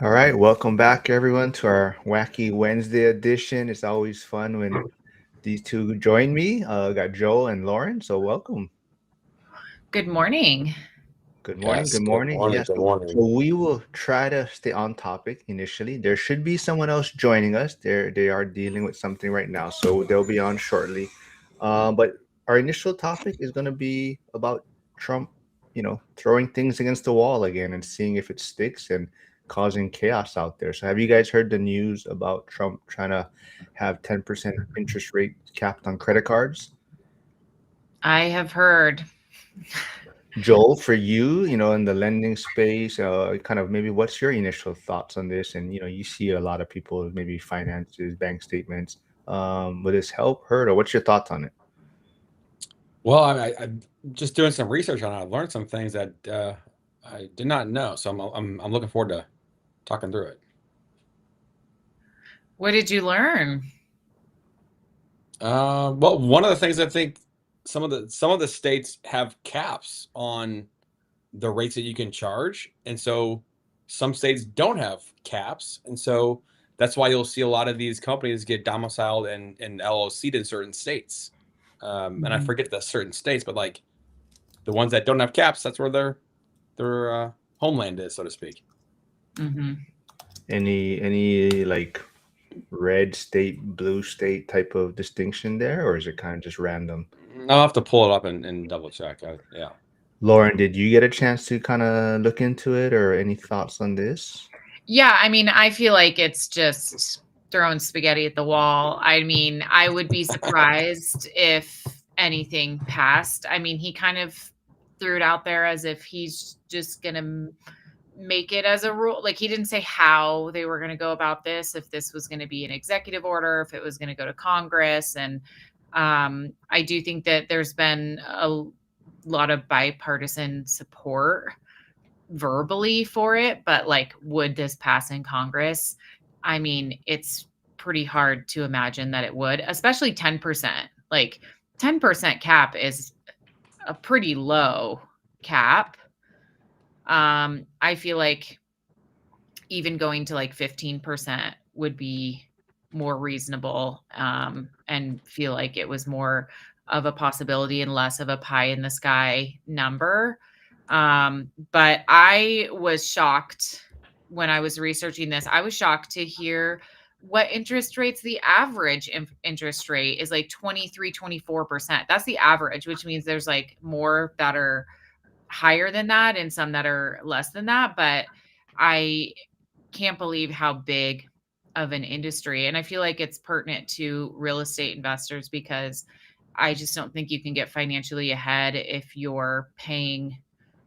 All right, welcome back everyone to our wacky Wednesday edition. It's always fun when these two join me. Got Joel and Lauren, so welcome. Good morning. Good morning. Yes, Good good morning. morning, Yes, good so morning. we will try to stay on topic initially. There should be someone else joining us. They are dealing with something right now, so they'll be on shortly. But our initial topic is going to be about Trump, throwing things against the wall again and seeing if it sticks and causing chaos out there. So, have you guys heard the news about Trump trying to have 10% interest rate capped on credit cards? I have heard. Joel, for you, in the lending space, kind of maybe what's your initial thoughts on this? And you see a lot of people, maybe finances, bank statements. Will this help, hurt, or what's your thoughts on it? Well, I'm just doing some research on it. I've learned some things that I did not know, so I'm looking forward to talking through it. What did you learn? Well, one of the things I think some of the states have caps on the rates that you can charge, and so some states don't have caps, and so that's why you'll see a lot of these companies get domiciled and LLC'd in certain states. And I Mhm. forget the certain states, but like the ones that don't have caps, that's where their homeland is, so to speak. Mhm. Any like red state, blue state type of distinction there, or is it kind of just random? I'll have to pull it up and double check. Yeah. Lauren, did you get a chance to kind of look into it, or any thoughts on this? Yeah, I mean, I feel like it's just throwing spaghetti at the wall. I mean, I would be surprised if anything passed. I mean, he kind of threw it out there as if he's just going to make it as a rule. Like he didn't say how they were going to go about this, if this was going to be an executive order, if it was going to go to Congress. And I do think that there's been a lot of bipartisan support verbally for it, but like, would this pass in Congress? I mean, it's pretty hard to imagine that it would, especially 10%. Like 10% cap is a pretty low cap. I feel like even going to like 15% would be more reasonable, and feel like it was more of a possibility and less of a pie in the sky number. But I was shocked when I was researching this. I was shocked to hear what interest rates the average interest rate is, like 23, 24%. That's the average, which means there's like more that are higher than that and some that are less than that. But I can't believe how big of an industry, and I feel like it's pertinent to real estate investors because I just don't think you can get financially ahead if you're paying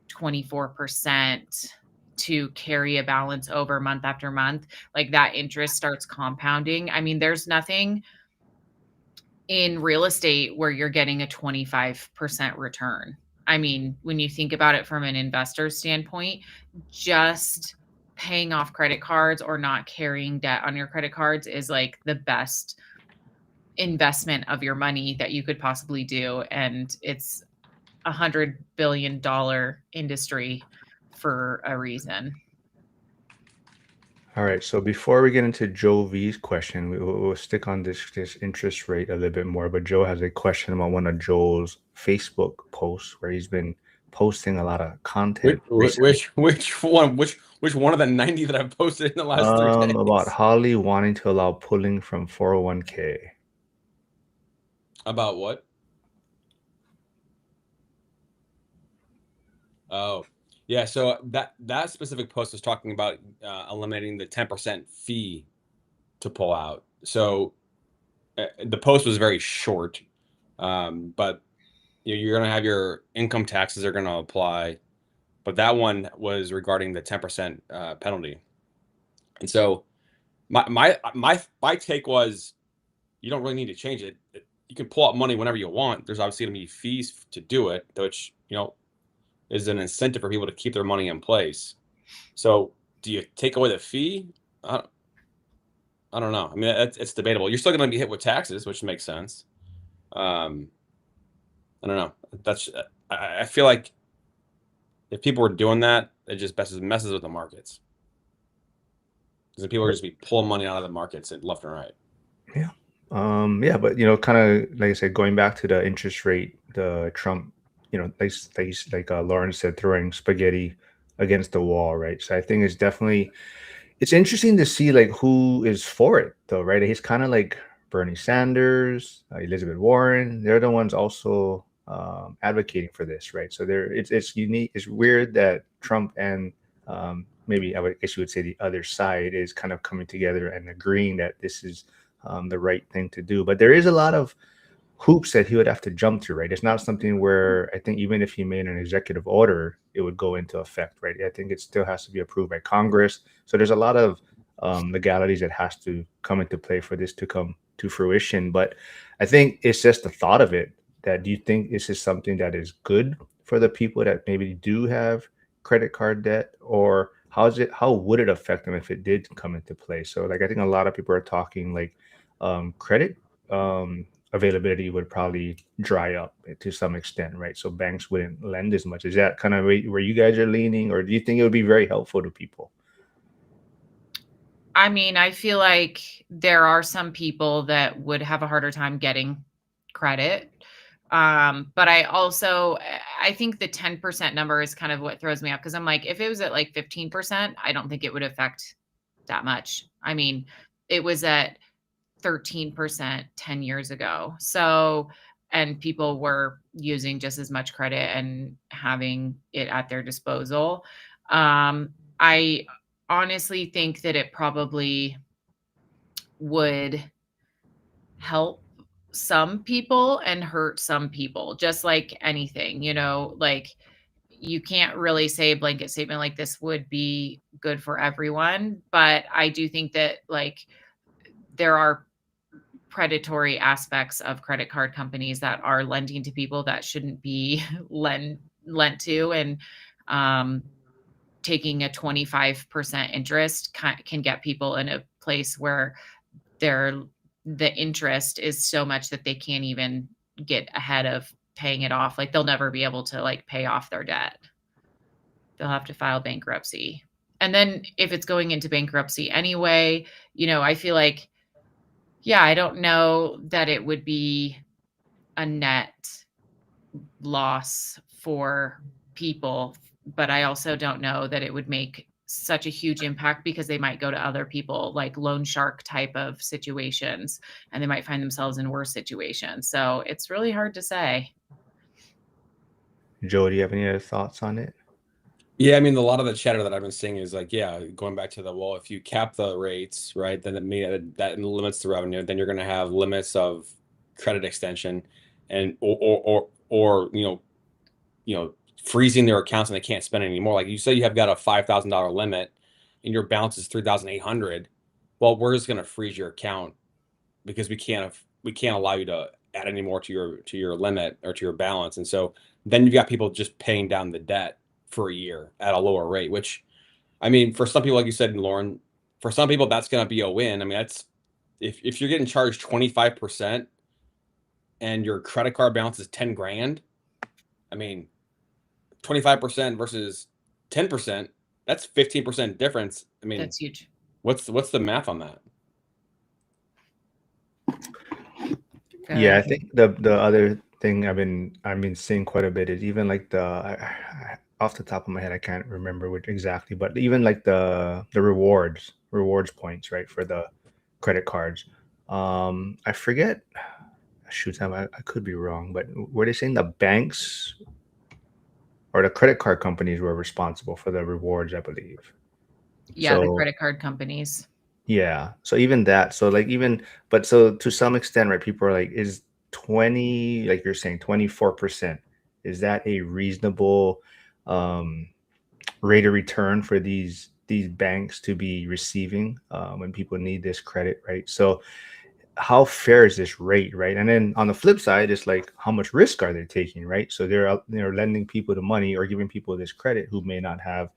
24% to carry a balance over month after month. Like that interest starts compounding. I mean, there's nothing in real estate where you're getting a 25% return. I mean, when you think about it from an investor standpoint, just paying off credit cards or not carrying debt on your credit cards is like the best investment of your money that you could possibly do. And it's $100 billion industry for a reason. All right, so before we get into Joe V's question, we'll stick on this interest rate a little bit more. But Joe has a question about one of Joel's Facebook posts where he's been posting a lot of Which content recently. which one of the 90 that I've posted in the last 3 days? About Holly wanting to allow pulling from 401k. About what? Oh, yeah. So that specific post was talking about eliminating the 10% fee to pull out. So the post was very short, but you're going to have your income taxes are going to apply. But that one was regarding the 10% penalty. And so my take was you don't really need to change it. You can pull out money whenever you want. There's obviously going to be fees to do it, which is an incentive for people to keep their money in place. So do you take away the fee? I, I don't know. I mean, it's debatable. You're still going to be hit with taxes, which makes sense. Um, I don't know. That's I feel like if people were doing that, it just messes with the markets. because people are just be pulling money out of the markets left and right. Yeah. Yeah, but kind of like I said, going back to the interest rate, the Trump, Lauren said, throwing spaghetti against the wall, right? So I think it's interesting to see like who is for it though, right? He's kind of like Bernie Sanders, Elizabeth Warren. They're the ones also advocating for this, right? So it's unique. It's weird that Trump and maybe I guess you would say the other side is kind of coming together and agreeing that this is the right thing to do. But there is a lot of hoops that he would have to jump through, right? It's not something where I think even if he made an executive order, it would go into effect, right? I think it still has to be approved by Congress. So there's a lot of legalities that has to come into play for this to come to fruition. But I think it's just the thought of it. That do you think this is something that is good for the people that maybe do have credit card debt, or how would it affect them if it did come into play? So like I think a lot of people are talking like credit availability would probably dry up to some extent, right? So banks wouldn't lend as much. Is that kind of where you guys are leaning, or do you think it would be very helpful to people? I mean, I feel like there are some people that would have a harder time getting credit. But I think the 10% number is kind of what throws me off, because I'm like, if it was at like 15%, I don't think it would affect that much. I mean, it was at 13% 10 years ago. So, and people were using just as much credit and having it at their disposal. I honestly think that it probably would help some people and hurt some people, just like anything, like you can't really say a blanket statement like this would be good for everyone. But I do think that like there are predatory aspects of credit card companies that are lending to people that shouldn't be lent to, and taking a 25% interest can get people in a place where the interest is so much that they can't even get ahead of paying it off. Like they'll never be able to like pay off their debt. They'll have to file bankruptcy. And then if it's going into bankruptcy anyway, I feel like, yeah, I don't know that it would be a net loss for people, but I also don't know that it would make such a huge impact, because they might go to other people, like loan shark type of situations, and they might find themselves in worse situations. So it's really hard to say. Joe, do you have any other thoughts on it? Yeah, I mean, a lot of the chatter that I've been seeing is like, yeah, going back to well, if you cap the rates, right, then that limits the revenue. Then you're going to have limits of credit extension, and or freezing their accounts and they can't spend anymore. Like you say, you have got a $5,000 limit, and your balance is 3,800. Well, we're just going to freeze your account because we can't allow you to add any more to your limit or to your balance. And so then you've got people just paying down the debt for a year at a lower rate, which, I mean, for some people, like you said, Lauren, for some people, that's going to be a win. I mean, that's if you're getting charged 25% and your credit card balance is 10 grand, I mean, 25% versus 10%, that's 15% difference. I mean, That's huge. what's the math on that? Yeah, I think the other thing I've been seeing quite a bit is even like off the top of my head I can't remember which exactly, but even like the rewards points, right, for the credit cards. I forget. Shoot, I could be wrong, but were they saying the banks or the credit card companies were responsible for the rewards, I believe. Yeah, the So credit card companies. yeah. So even that. So like even but so to some extent, right, people are like, is 20, like you're saying, 24%, is that a reasonable um rate of return for these banks to be receiving when people need this credit, right? So how fair is this rate, right? And then on the flip side, it's like how much risk are they taking, right? So they're lending people the money or giving people this credit who may not have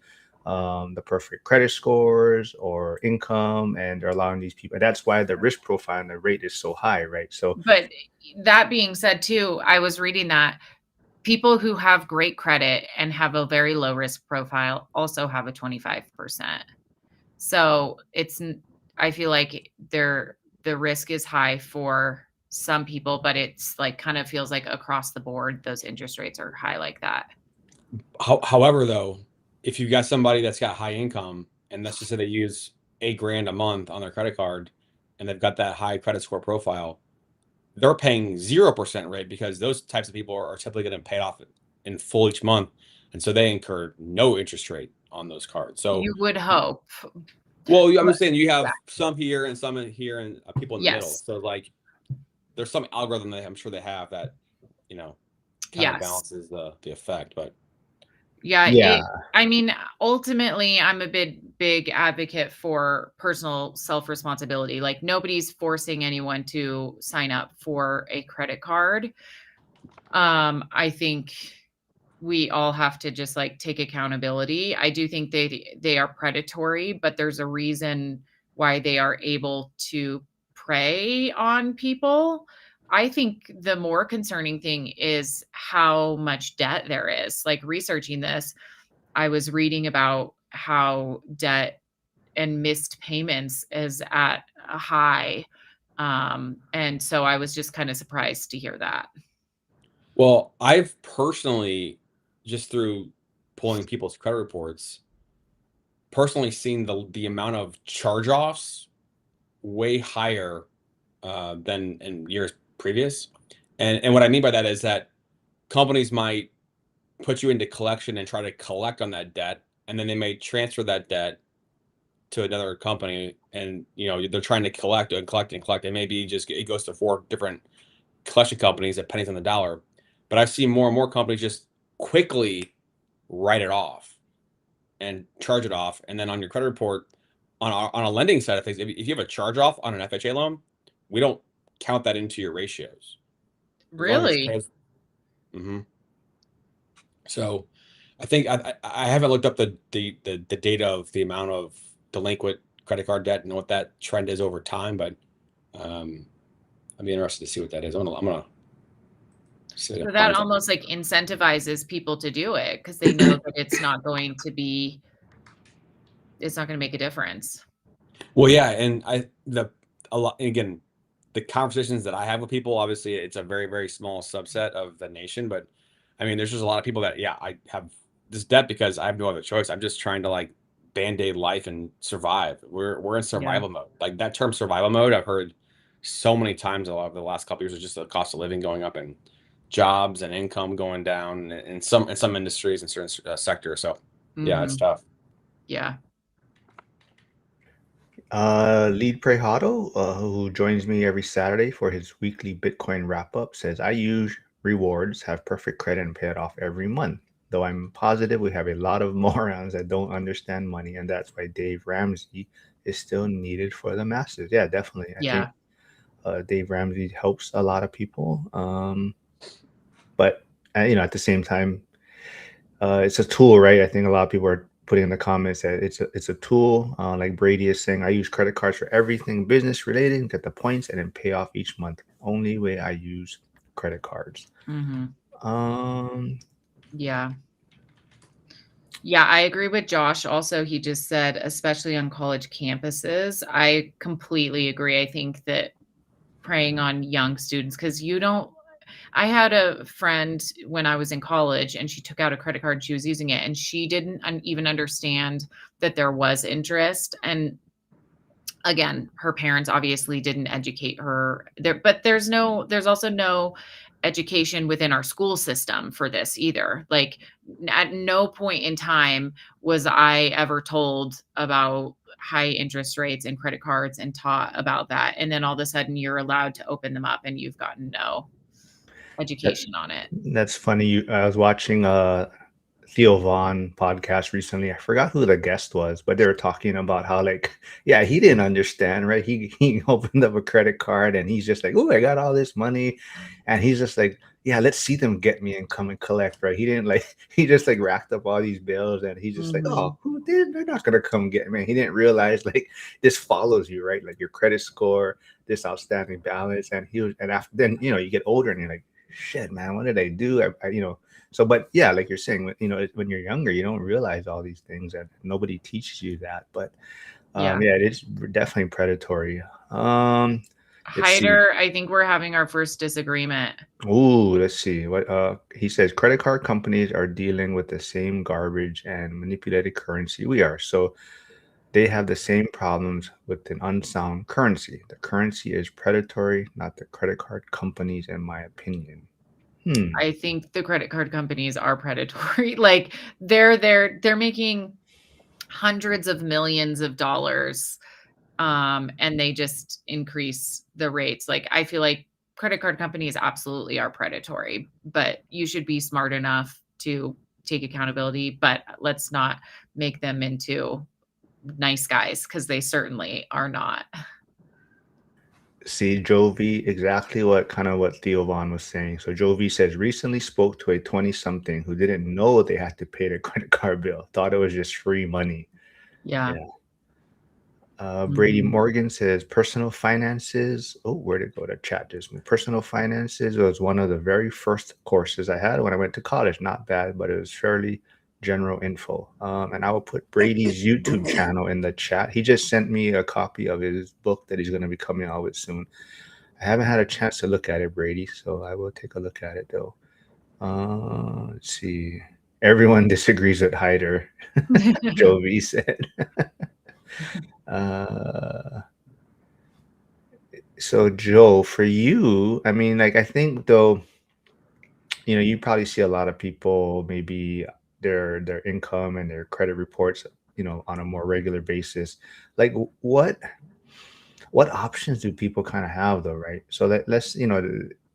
the perfect credit scores or income, and they're allowing these people. That's why the risk profile and the rate is so high, right? So But that being said, too, I was reading that people who have great credit and have a very low risk profile also have a 25%. So I feel like the risk is high for some people, but it's like kind of feels like across the board, those interest rates are high like that. However, though, if you've got somebody that's got high income and let's just say they use $8,000 a month on their credit card and they've got that high credit score profile, they're paying 0% rate because those types of people are typically going to pay off in full each month. And so they incur no interest rate on those cards. So, You would hope. well, I'm But- just saying you have some here and some here and people in the middle. Yes. So like there's some algorithm that I'm sure they have that, Yes. counterbalances the effect. But Yeah. I mean, ultimately, I'm a big advocate for personal self-responsibility. Like nobody's forcing anyone to sign up for a credit card. I think we all have to just like take accountability. I do think they are predatory, but there's a reason why they are able to prey on people. I think the more concerning thing is how much debt there is. Like researching this, I was reading about how debt and missed payments is at a high. And so I was just kind of surprised to hear that. well, I've personally, just through pulling people's credit reports, personally seen the amount of charge-offs way higher than in years previous. And what I mean by that is that companies might put you into collection and try to collect on that debt, and then they may transfer that debt to another company, and they're trying to collect and collect and collect, and maybe just it goes to 4 different collection companies at pennies on the dollar. But I've seen more and more companies just quickly write it off and charge it off, and then on your credit report, on a lending side of things, if you have a charge off on an FHA loan, we don't count that into your ratios as long as it's Really? close. Hmm. So I think I haven't looked up the data of the amount of delinquent credit card debt and what that trend is over time, but I'd be interested to see what that is. I'm gonna see if I So can that find something. almost like incentivizes people to do it because they know that it's not going to make a difference. Well, yeah, and a lot again, the conversations that I have with people, obviously, it's a very very small subset of the nation, but I mean, there's just a lot of people that I have this debt because I have no other choice. I'm just trying to like band-aid life and survive. We're in Yeah. survival mode. Like that term survival mode, I've heard so many times a lot of the last couple years is just the cost of living going up and jobs and income going down in some industries and certain sectors. So yeah, it's Mhm. tough. Yeah. Lead Prejado, who joins me every Saturday for his weekly Bitcoin wrap up, says, I use rewards, have perfect credit, and pay it off every month. Though I'm positive we have a lot of morons that don't understand money, and that's why Dave Ramsey is still needed for the masses. Yeah, definitely. I think Dave Ramsey helps a lot of people. But, at the same time, it's a tool, right? I think a lot of people are putting in the comments that it's a tool. Like Brady is saying, I use credit cards for everything business related, get the points, and then pay off each month. Only way I use credit cards. Mhm. Um, Yeah. Yeah, I agree with Josh. Also, he just said, especially on college campuses, I completely agree. I think that preying on young students, because I had a friend when I was in college and she took out a credit card. She was using it and she didn't even understand that there was interest. And again, her parents obviously didn't educate her there, but there's also no education within our school system for this either. Like at no point in time was I ever told about high interest rates and credit cards and taught about that. And then all of a sudden you're allowed to open them up and you've gotten no that, education on it. that's funny. I was watching Theo Vaughn podcast recently. I forgot who the guest was, but they were talking about how like, yeah, he didn't understand, right? He opened up a credit card and he's just like, oh, I got all this money, and he's just like, yeah, let's see them get me and come and collect, right? He didn't like he just like racked up all these bills and he's just like, Mhm. oh, who did? They're not gonna come get me. He didn't realize like this follows you, right? Like your credit score, this outstanding balance, and he was, and after then, you get older and you're like, shit, man, what did I do? So, but yeah, like you're saying, when you're younger, you don't realize all these things and nobody teaches you that. But Yeah. Yeah, it is definitely predatory. Let's see. Hyder, I think we're having our first disagreement. Ooh, let's see. What he says credit card companies are dealing with the same garbage and manipulated currency we are. So they have the same problems with an unsound currency. The currency is predatory, not the credit card companies, in my opinion. I think the credit card companies are predatory. Like they're making hundreds of millions of dollars, and they just increase the rates. Like I feel like credit card companies absolutely are predatory, but you should be smart enough to take accountability, but let's not make them into nice guys because they certainly are not. See, Jovi, exactly what Theo Vaughn was saying. So Jovi says recently spoke to a 20 something who didn't know they had to pay their credit card bill, thought it was just free money. Yeah. Yeah. Brady Mhm. Morgan says personal finances. Oh, where'd it go to chat just moved. Personal finances was one of the very first courses I had when I went to college. Not bad, but it was fairly general info. And I will put Brady's YouTube channel in the chat. He just sent me a copy of his book that he's going to be coming out with soon. I haven't had a chance to look at it, Brady, so I will take a look at it though. Let's see. Everyone disagrees with Hyder, Jovi said. Uh, so Joe, for you, I mean, like I think though, you probably see a lot of people maybe their income and their credit reports, on a more regular basis. Like what options do people kind of have though, right? So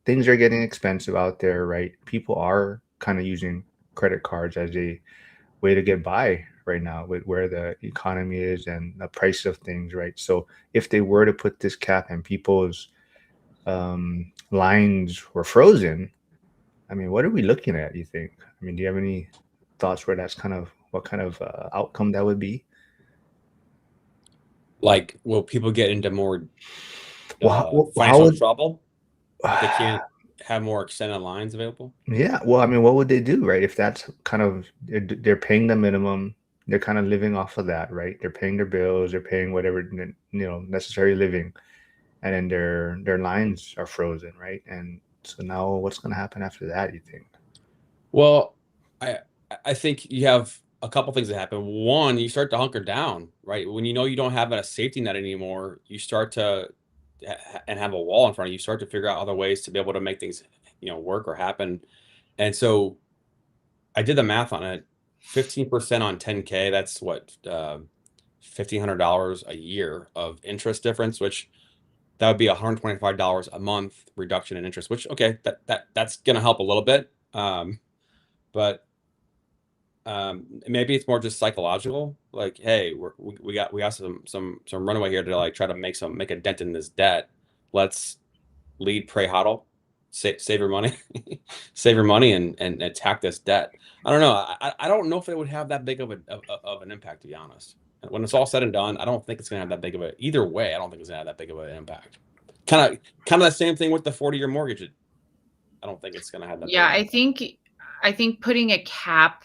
things are getting expensive out there, right? People are kind of using credit cards as a way to get by right now with where the economy is and the price of things, right? So if they were to put this cap and people's lines were frozen, I mean, what are we looking at, you think? I mean, do you have any thoughts where that's kind of what kind of outcome that would be? Like, will people get into more Well, how financial would trouble if they can't have more extended lines available? Yeah, well, I mean, what would they do, right? If that's kind of they're paying the minimum, they're kind of living off of that, right? They're paying their bills, they're paying whatever necessary living, and then their lines are frozen, right? And so now, what's going to happen after that? You think? Well, I I think you have a couple things that happen. One, you start to hunker down, right? When you know you don't have a safety net anymore, you start to and have a wall in front of you. You start to figure out other ways to be able to make things, work or happen. And so I did the math on it. 15% on 10K, that's what, $1,500 a year of interest difference, which that would be $125 a month reduction in interest, which, okay, that's gonna help a little bit. But maybe it's more just psychological. Like, hey, we got some runaway here to like try to make a dent in this debt. Let's lead, pray, hodl, save your money, save your money, and attack this debt. I don't know. I don't know if it would have that big of an impact, to be honest. When it's all said and done, I don't think it's gonna have that big of a either way. I don't think it's gonna have that big of an impact. Kind of the same thing with the 40-year mortgage. I don't think it's gonna have that big Yeah, of an impact. I think putting a cap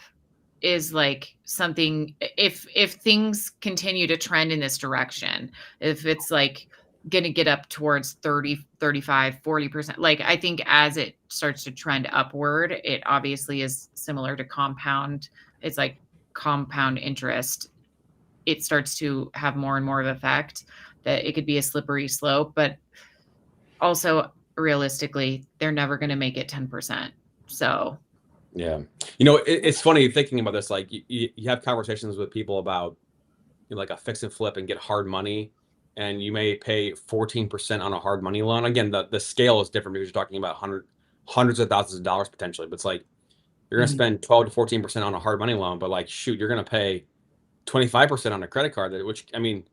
is like something, if things continue to trend in this direction, if it's like going to get up towards 30, 35, 40%, like I think as it starts to trend upward, it obviously is similar to compound. It's like compound interest. It starts to have more and more of effect, that it could be a slippery slope, but also realistically, they're never going to make it 10%. So Yeah. It's funny thinking about this. Like you have conversations with people about like a fix and flip and get hard money, and you may pay 14% on a hard money loan. Again, the scale is different because you're talking about hundreds of thousands of dollars potentially. But it's like you're gonna spend 12 to 14% on a hard money loan, but like shoot, you're gonna pay 25% on a credit card, which I mean,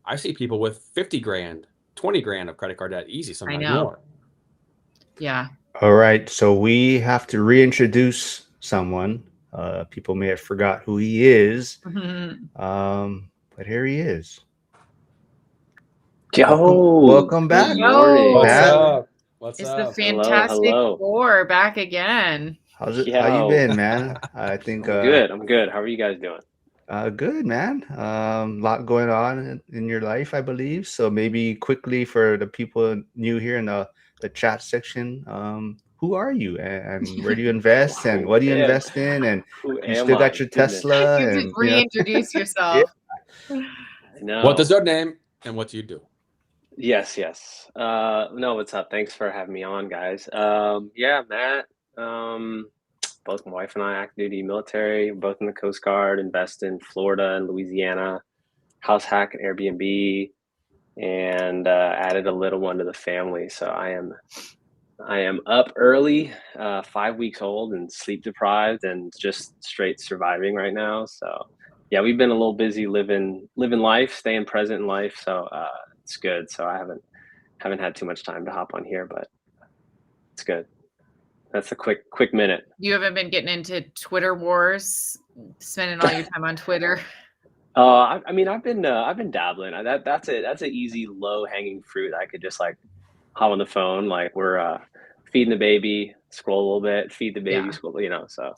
I see people with 50 grand, 20 grand of credit card debt easy, I sometimes know. more. Yeah. All right, so we have to reintroduce someone. People may have forgot who he is, but here he is. Welcome, Yo, welcome good back, morning. What's Pat. Yo, up? What's it's the up? Hello, Fantastic hello. Four back again. How's it? How you Yo, been, man? I think I'm good. I'm good. How are you guys doing? Good man. Lot going on in your life, I believe. So maybe quickly for the people new here in the chat section, who are you and where do you invest and Who what do you am invest in? And who you am still got I? your Goodness. Tesla You just and reintroduce yeah. yourself. I know. What is your name and what do you do? Yes, yes. No, what's up? Thanks for having me on, guys. Yeah, Matt. Um, both my wife and I active duty military, both in the Coast Guard, invest in Florida and Louisiana, house hack and Airbnb, and added a little one to the family. So I am up early, 5 weeks old, and sleep deprived, and just straight surviving right now. So, yeah, we've been a little busy living life, staying present in life. So it's good. So I haven't had too much time to hop on here, but it's good. That's a quick minute. You haven't been getting into Twitter wars, spending all your time on Twitter. I mean, I've been dabbling. That's an easy low hanging fruit. I could just like hop on the phone, like we're feeding the baby, scroll a little bit, feed the baby, Yeah. scroll, So,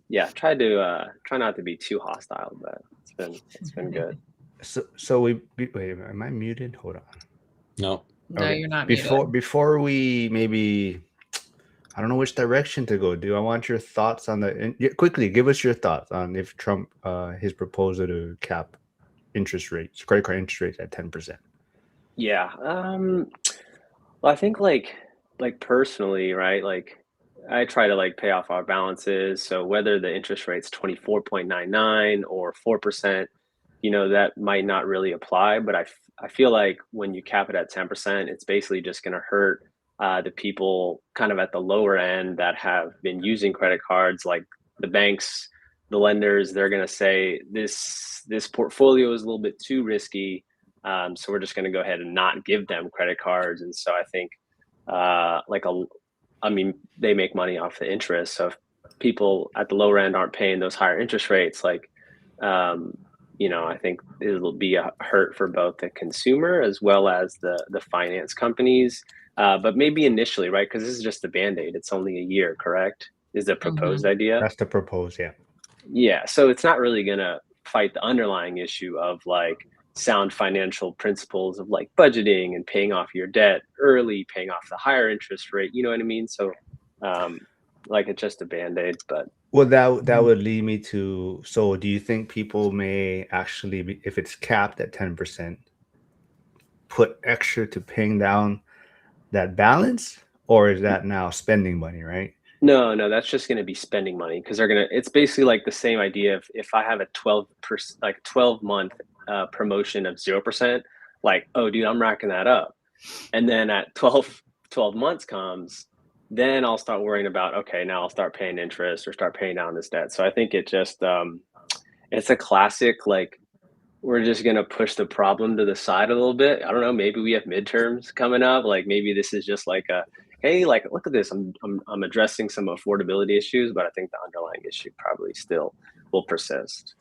yeah, try not to be too hostile, but it's been good. So wait, am I muted? Hold on. No. No, Okay. you're not Before muted. before we maybe I don't know which direction to go. Do I want your thoughts on quickly give us your thoughts on if Trump his proposal to cap interest rates, credit card interest rates at 10%. Yeah. Well, I think like personally, right? Like I try to like pay off our balances. So whether the interest rate's 24.99 or 4%, that might not really apply. But I feel like when you cap it at 10%, it's basically just going to hurt the people kind of at the lower end that have been using credit cards, like the banks, the lenders. They're going to say this portfolio is a little bit too risky, so we're just going to go ahead and not give them credit cards. And so I think, I mean, they make money off the interest. So if people at the lower end aren't paying those higher interest rates, um, I think it'll be a hurt for both the consumer as well as the finance companies. But maybe initially, right? Because this is just a band-aid. It's only a year, correct? Is the proposed idea? That's the proposed, yeah. Yeah. So it's not really gonna fight the underlying issue of like sound financial principles of like budgeting and paying off your debt early, paying off the higher interest rate. You know what I mean? So, um, like it's just a band-aid, but Well, that would lead me to, so do you think people may actually be, if it's capped at 10%, put extra to paying down that balance, or is that now spending money, right? no, that's just going to be spending money because it's basically like the same idea. If I have a 12%, like 12-month promotion of 0%, like, oh, dude, I'm racking that up. And then at 12 months comes, then I'll start worrying about, okay, now I'll start paying interest or start paying down this debt. So I think it's a classic, like, we're just going to push the problem to the side a little bit. I don't know. Maybe we have midterms coming up. Like maybe this is just like hey, like look at this. I'm addressing some affordability issues, but I think the underlying issue probably still will persist.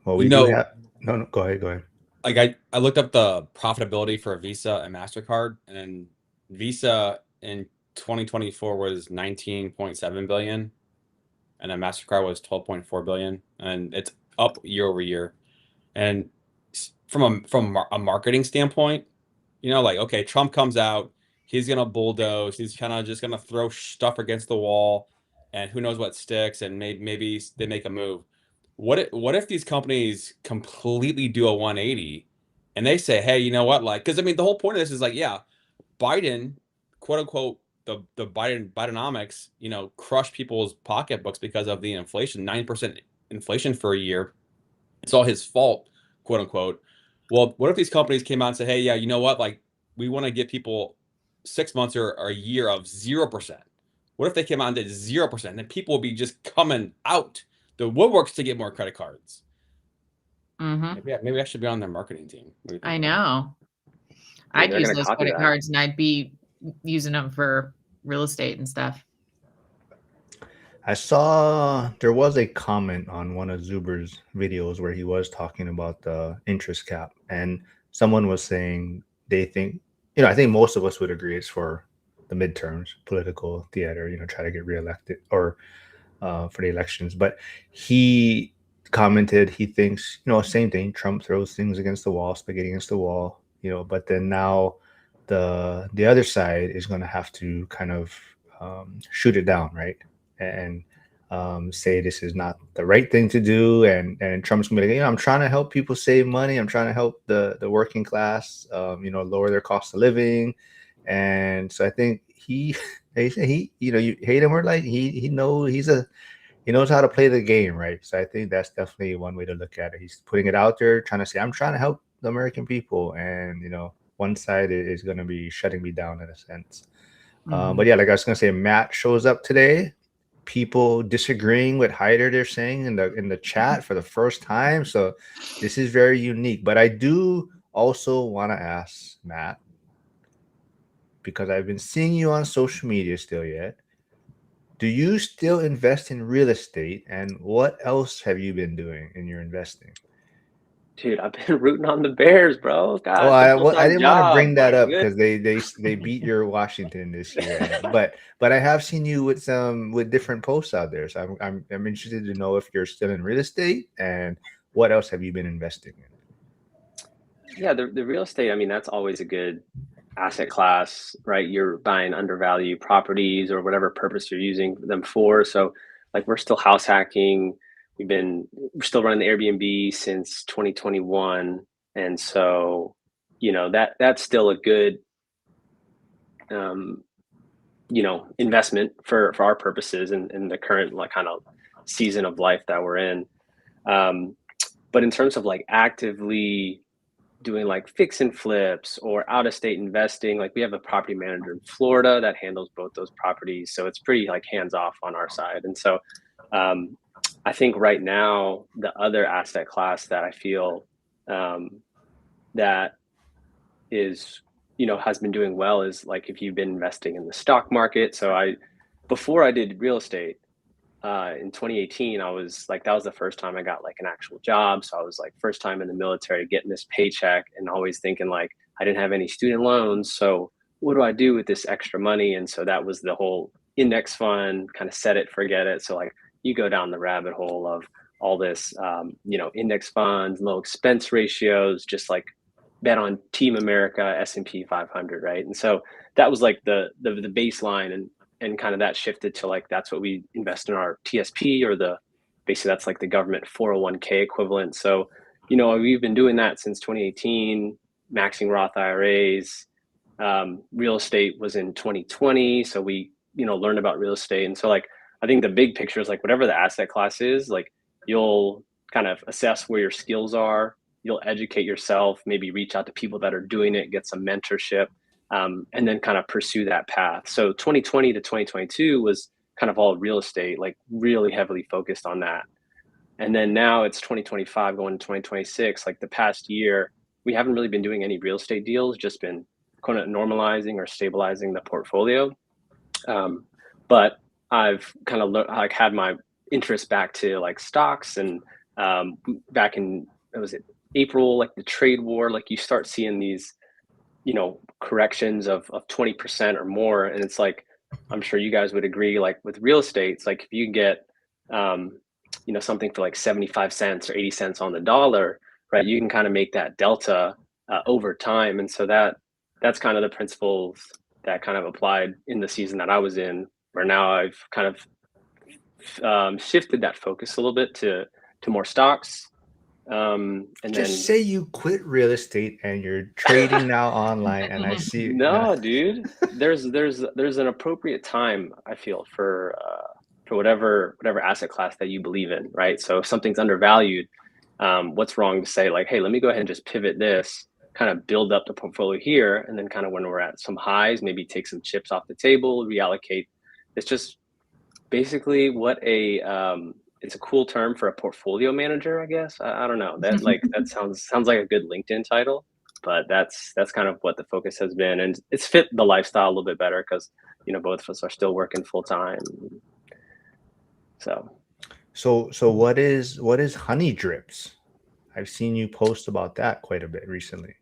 Well, we do have, no, go ahead. Like I looked up the profitability for Visa and MasterCard, and Visa in 2024 was 19.7 billion, and then MasterCard was 12.4 billion, and it's up year over year. And from a marketing standpoint, like, okay, Trump comes out, he's gonna bulldoze, he's kind of just gonna throw stuff against the wall, and who knows what sticks, and maybe they make a move. What if these companies completely do a 180 and they say, hey, you know what? Like, because I mean, the whole point of this is like, yeah, Biden, quote unquote, the Bidenomics, crushed people's pocketbooks because of the inflation, 9% inflation for a year. It's all his fault, quote unquote. Well, what if these companies came out and said, hey, yeah, you know what? Like, we want to give people 6 months or a year of 0%. What if they came out and did 0%? And then people would be just coming out the woodworks to get more credit cards. Maybe I should be on their marketing team. I know. Yeah, I'd they're use gonna those copy credit that. cards and I'd be using them for real estate and stuff. I saw there was a comment on one of Zuber's videos where he was talking about the interest cap, and someone was saying they think, I think most of us would agree it's for the midterms, political theater, try to get reelected or for the elections. But he commented he thinks, same thing. Trump throws things against the wall, spaghetti against the wall, but then now the other side is going to have to kind of shoot it down, right? And say this is not the right thing to do, and Trump's gonna be like, I'm trying to help people save money. I'm trying to help the working class, lower their cost of living, and so I think he you hate him or like he know he knows how to play the game, right? So I think that's definitely one way to look at it. He's putting it out there, trying to say, I'm trying to help the American people, and one side is going to be shutting me down in a sense. But yeah, like I was going to say, Matt shows up today. People disagreeing with Hyder, they're saying in the chat for the first time. So this is very unique. But I do also want to ask Matt, because I've been seeing you on social media still yet. Do you still invest in real estate, and what else have you been doing in your investing? Dude, I've been rooting on the Bears, bro. Oh, God, it's a I full-time didn't want to job. bring My that up goodness. because they beat your Washington this year, but I have seen you with different posts out there, so I'm interested to know if you're still in real estate and what else have you been investing in? Yeah, the real estate, I mean, that's always a good asset class, right? You're buying undervalued properties or whatever purpose you're using them for. So like we're still house hacking. We're still running the Airbnb since 2021. And so, that's still a good investment for our purposes in the current like kind of season of life that we're in. But in terms of like actively doing like fix and flips or out of state investing, like we have a property manager in Florida that handles both those properties, so it's pretty like hands off on our side. And so um, I think right now the other asset class that I feel that is has been doing well is like if you've been investing in the stock market. So before I did real estate, in 2018, I was like, that was the first time I got like an actual job. So I was like, first time in the military, getting this paycheck, and always thinking like, I didn't have any student loans. So what do I do with this extra money? And so that was the whole index fund, kind of set it, forget it. So like, you go down the rabbit hole of all this, index funds, low expense ratios, just like bet on Team America, S&P 500, right? And so that was like the baseline, and kind of that shifted to like that's what we invest in our TSP, or basically that's like the government 401k equivalent. So we've been doing that since 2018, maxing Roth IRAs. Real estate was in 2020, so we learned about real estate. And so like I think the big picture is like whatever the asset class is, like you'll kind of assess where your skills are, you'll educate yourself, maybe reach out to people that are doing it, get some mentorship, and then kind of pursue that path. So 2020 to 2022 was kind of all real estate, like really heavily focused on that. And then now it's 2025 going to 2026. Like the past year, we haven't really been doing any real estate deals, just been kind of normalizing or stabilizing the portfolio. But I've kind of like had my interest back to like stocks, and back in, was it April, like the trade war, like you start seeing these corrections of 20% or more. And it's like, I'm sure you guys would agree, like with real estate, it's like if you get, something for like 75 cents or 80 cents on the dollar, right, you can kind of make that delta over time. And so that's kind of the principles that kind of applied in the season that I was in, where now I've kind of shifted that focus a little bit to more stocks. And Just say you quit real estate and you're trading now online, and I see. No, dude. There's an appropriate time, I feel, for whatever asset class that you believe in, right? So if something's undervalued, what's wrong to say like, hey, let me go ahead and just pivot this, kind of build up the portfolio here, and then kind of when we're at some highs, maybe take some chips off the table, reallocate. It's just basically what it's a cool term for a portfolio manager, I guess. I don't know. That like that sounds like a good LinkedIn title, but that's kind of what the focus has been, and it's fit the lifestyle a little bit better because both of us are still working full time. So what is honey drips? I've seen you post about that quite a bit recently.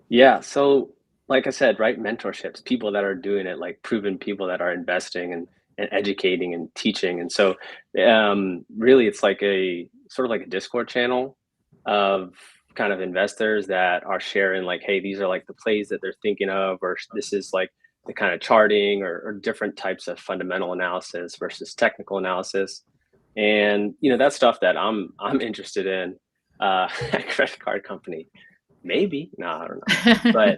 Yeah, so like I said, right, mentorships, people that are doing it, like proven people that are investing and educating and teaching. And so really it's like sort of like a Discord channel of kind of investors that are sharing like, hey, these are like the plays that they're thinking of, or this is like the kind of charting or different types of fundamental analysis versus technical analysis. And that's stuff that I'm interested in. A credit card company, maybe. No, I don't know.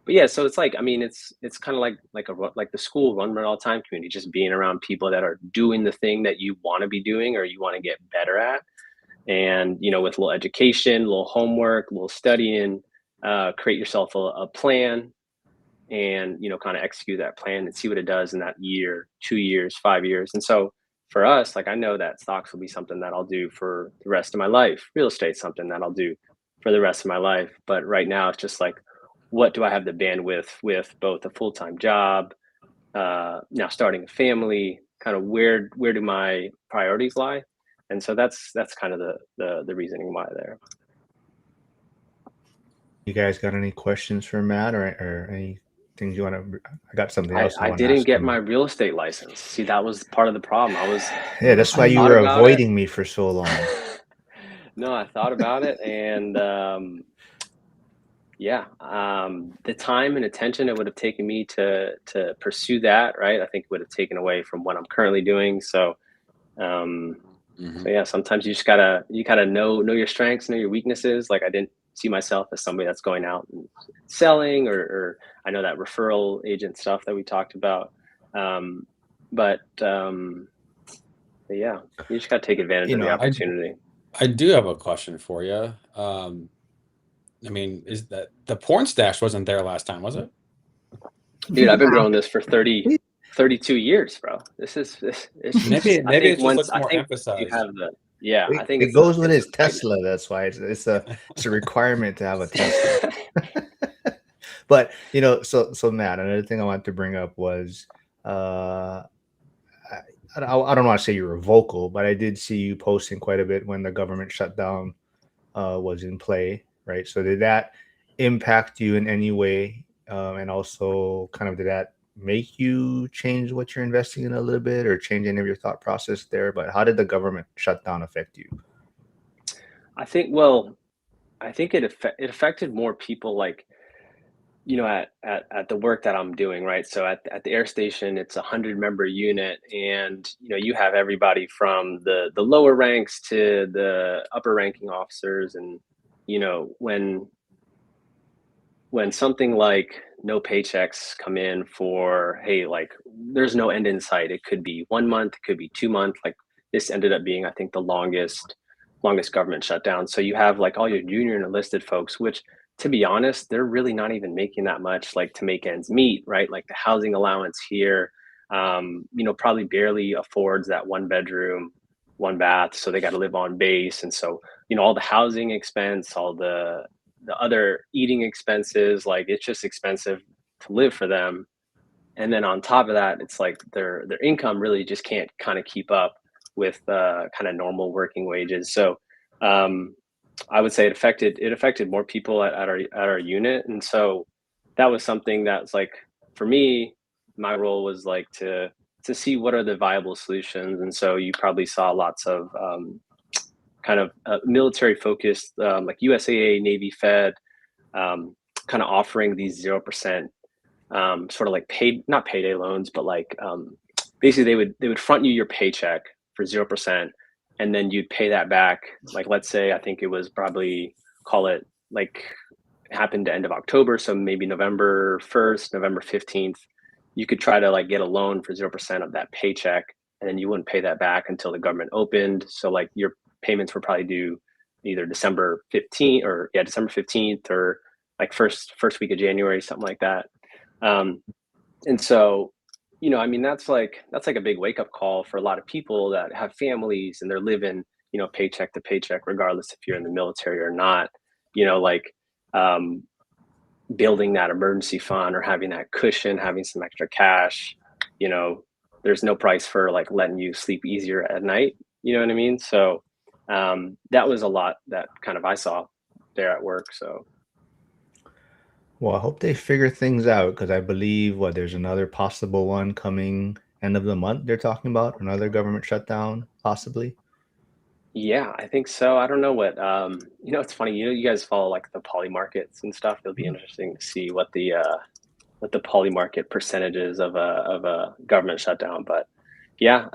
But yeah, so it's like, I mean, it's kind of like the school run all time community, just being around people that are doing the thing that you want to be doing or you want to get better at. And with a little education, a little homework, a little studying, create yourself a plan, and kind of execute that plan and see what it does in that year, 2 years, 5 years. And so for us, like, I know that stocks will be something that I'll do for the rest of my life. Real estate, something that I'll do for the rest of my life. But right now it's just like, what do I have the bandwidth with both a full-time job, now starting a family, kind of where do my priorities lie? And so that's kind of the reasoning why there. You guys got any questions for Matt, or any things you want to? I got something else I I want to didn't ask get him. my real estate license. See, that was part of the problem. Yeah, that's why I you thought were about it. avoiding me for so long. No, I thought about it, and yeah, the time and attention it would have taken me to pursue that, right? I think it would have taken away from what I'm currently doing. So, um, so yeah, sometimes you gotta know your strengths, know your weaknesses. Like, I didn't see myself as somebody that's going out and selling, or I know that referral agent stuff that we talked about. Um, but but yeah, you just gotta take advantage You of the know, opportunity. I do have a question for you. I mean, is that the porn stash wasn't there last time, was it? Dude, I've been Wow. growing this for 32 years, bro. It's just, I Maybe think it just once looks more you emphasized. have yeah, I think It goes with his Tesla. That's why it's a requirement to have a Tesla. But so Matt, another thing I wanted to bring up was, uh, I don't want to say you were vocal, but I did see you posting quite a bit when the government shutdown was in play, right? So did that impact you in any way? And also, kind of, did that make you change what you're investing in a little bit, or change any of your thought process there? But how did the government shutdown affect you? I think, well, I think it affected more people, like, at the work that I'm doing, right? So at the air station, it's a 100-member unit, and you have everybody from the lower ranks to the upper ranking officers. And when something like no paychecks come in for, hey, like, there's no end in sight. It could be 1 month, it could be 2 months. Like, this ended up being, I think, the longest government shutdown. So you have like all your junior and enlisted folks, which, to be honest, they're really not even making that much, like, to make ends meet, right? Like, the housing allowance here, probably barely affords that 1 bedroom, 1 bath. So they got to live on base. And so, all the housing expense, all the other eating expenses, like, it's just expensive to live for them. And then on top of that, it's like their income really just can't kind of keep up with kind of normal working wages. So um, I would say it affected more people at our unit. And so that was something that's like, for me, my role was like to see what are the viable solutions. And so you probably saw lots of kind of military focused, like USAA, Navy, Fed, um, kind of offering these 0%, sort of like not payday loans, but like, basically they would front you your paycheck for 0%, and then you'd pay that back. Like, let's say, I think it was probably, call it, like, happened to end of October, so maybe November 1st, November 15th, you could try to like get a loan for 0% of that paycheck, and then you wouldn't pay that back until the government opened. So like, your payments were probably due either December 15th, or yeah, December 15th, or like first week of January, something like that. Um, and so, I mean, that's like a big wake up call for a lot of people that have families and they're living, paycheck to paycheck, regardless if you're in the military or not. Like, um, building that emergency fund or having that cushion, having some extra cash, you know, there's no price for like letting you sleep easier at night. You know what I mean? So that was a lot that kind of I saw there at work. So Well, I hope they figure things out, because I believe there's another possible one coming end of the month. They're talking about another government shutdown, possibly. Yeah, I think so. I don't know what, it's funny, you guys follow like the poly markets and stuff. It'll be interesting to see what the poly market percentages of a government shutdown. But yeah,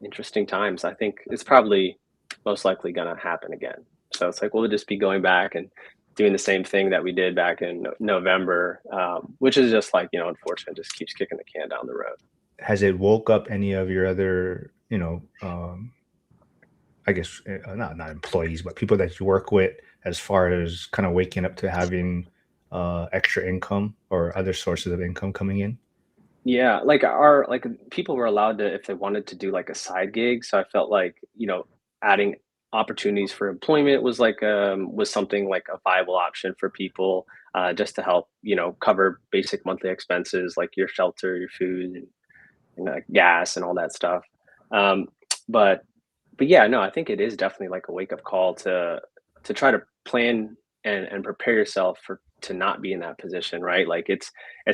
interesting times. I think it's probably most likely going to happen again. So it's like we'll just be going back and doing the same thing that we did back in November, which is just like, unfortunate, just keeps kicking the can down the road. Has it woke up any of your other, I guess not employees, but people that you work with, as far as kind of waking up to having extra income or other sources of income coming in? Yeah, like people were allowed to, if they wanted to do like a side gig. So I felt like, adding opportunities for employment was like was something like a viable option for people, just to help, cover basic monthly expenses like your shelter, your food, and gas and all that stuff. Um, but yeah, no, I think it is definitely like a wake up call to try to plan and prepare yourself for to not be in that position, right? Like it's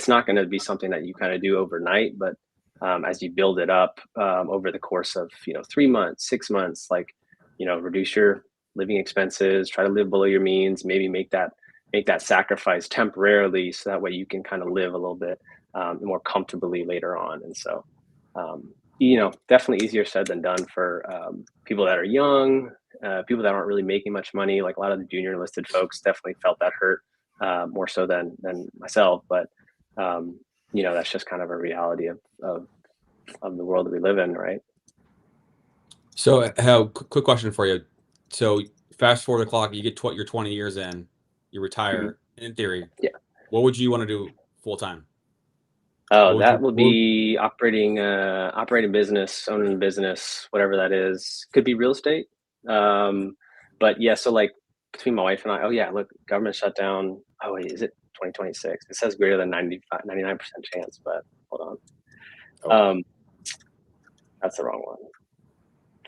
not going to be something that you kind of do overnight, but as you build it up over the course of 3 months, 6 months, like reduce your living expenses, try to live below your means, maybe make that sacrifice temporarily, so that way you can kind of live a little bit more comfortably later on. And so definitely easier said than done for people that are young, people that aren't really making much money. Like a lot of the junior enlisted folks definitely felt that hurt more so than myself. But that's just kind of a reality of the world that we live in, right? So, how quick question for you. So, fast forward the clock, you get your 20 years in, you Hmm. retire. In theory, Yeah. what would you want to do full time? Oh, What would that you? will be operating business, owning business, whatever that is. Could be real estate. Um, but yeah, so like between my wife and I, oh yeah, look, government shutdown. Oh wait, is it 2026? It says greater than 99% chance, but hold Oh, on. That's the wrong one.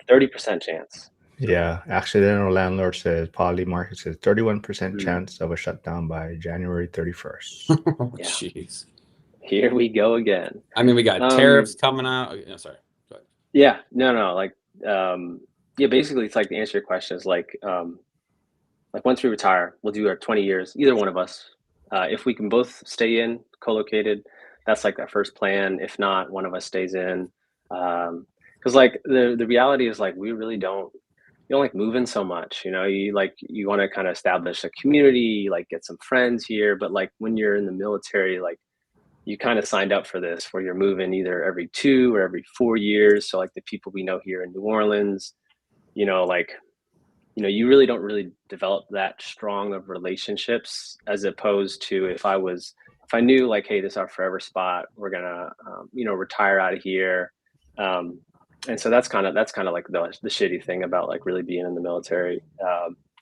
30% chance. Yeah, accidental landlord says Poly Market says 31% Hmm. chance of a shutdown by January 31st. Yeah, jeez. here we go again. I mean, we got tariffs Um, coming out. No, sorry. Go ahead. yeah, no, like, yeah, basically it's like the answer to your question is like once we retire, we'll do our 20 years, either one of us. If we can both stay in co-located, that's like our first plan. If not, one of us stays in. Because like the reality is like we really don't you don't like moving so much. You want to kind of establish a community, like get some friends here. But like when you're in the military, like you kind of signed up for this where you're moving either every 2 or every 4 years. So like the people we know here in New Orleans, like you really don't really develop that strong of relationships as opposed to if I knew like, hey, this is our forever spot, we're gonna retire out of here. um, and so that's kind of like the shitty thing about like really being in the military,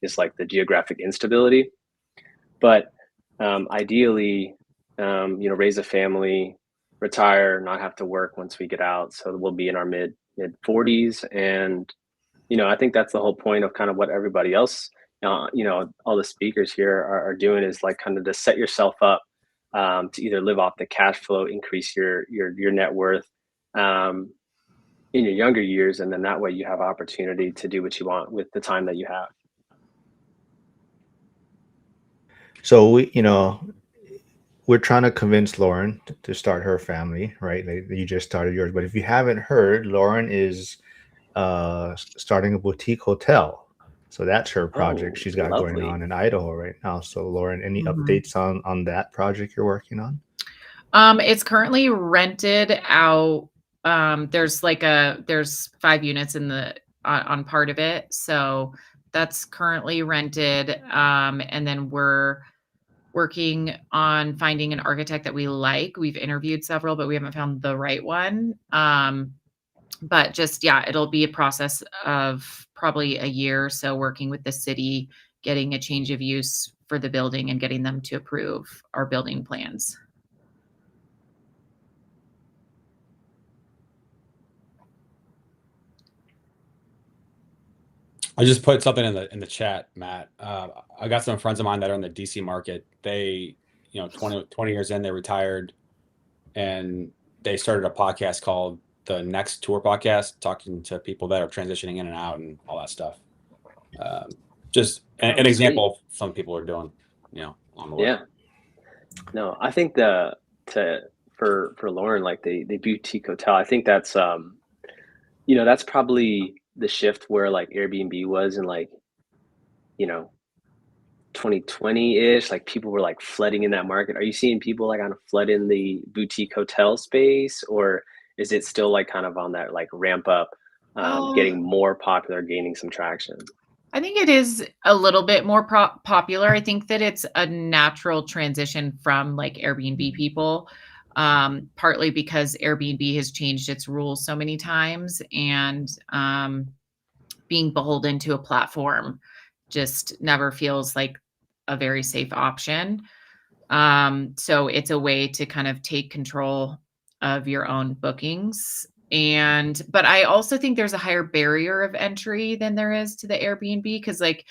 is like the geographic instability. But ideally, raise a family, retire, not have to work once we get out, so we'll be in our mid 40s. And I think that's the whole point of kind of what everybody else, all the speakers here are doing, is like kind of to set yourself up to either live off the cash flow, increase your net worth um, in your younger years, and then that way you have opportunity to do what you want with the time that you have. So we're trying to convince Lauren to start her family, right? Like you just started yours, but if you haven't heard, Lauren is starting a boutique hotel. So that's her project Oh, she's got going lovely. on in Idaho right now. So Lauren, any Mhm. updates on that project you're working on? It's currently rented out. There's 5 units in the on part of it. So that's currently rented. And then we're working on finding an architect that we like. We've interviewed several, but we haven't found the right one. But just, yeah, it'll be a process of probably a year or so working with the city, getting a change of use for the building and getting them to approve our building plans. I just put something in the chat, Matt. I got some friends of mine that are in the DC market. They, 20 years in, they retired, and they started a podcast called the next tour podcast, talking to people that are transitioning in and out and all that stuff. Just an Sweet. example of some people are doing, on the way. Yeah. No, I think for Lauren, like the boutique hotel, I think that's that's probably the shift where like Airbnb was in like, you know, 2020-ish, like people were like flooding in that market. Are you seeing people like on a flood in the boutique hotel space, or is it still like kind of on that like ramp up, getting more popular, gaining some traction? I think it is a little bit more popular. I think that it's a natural transition from like Airbnb people, partly because Airbnb has changed its rules so many times, and being beholden to a platform just never feels like a very safe option. So it's a way to kind of take control of your own bookings. But I also think there's a higher barrier of entry than there is to the Airbnb, because like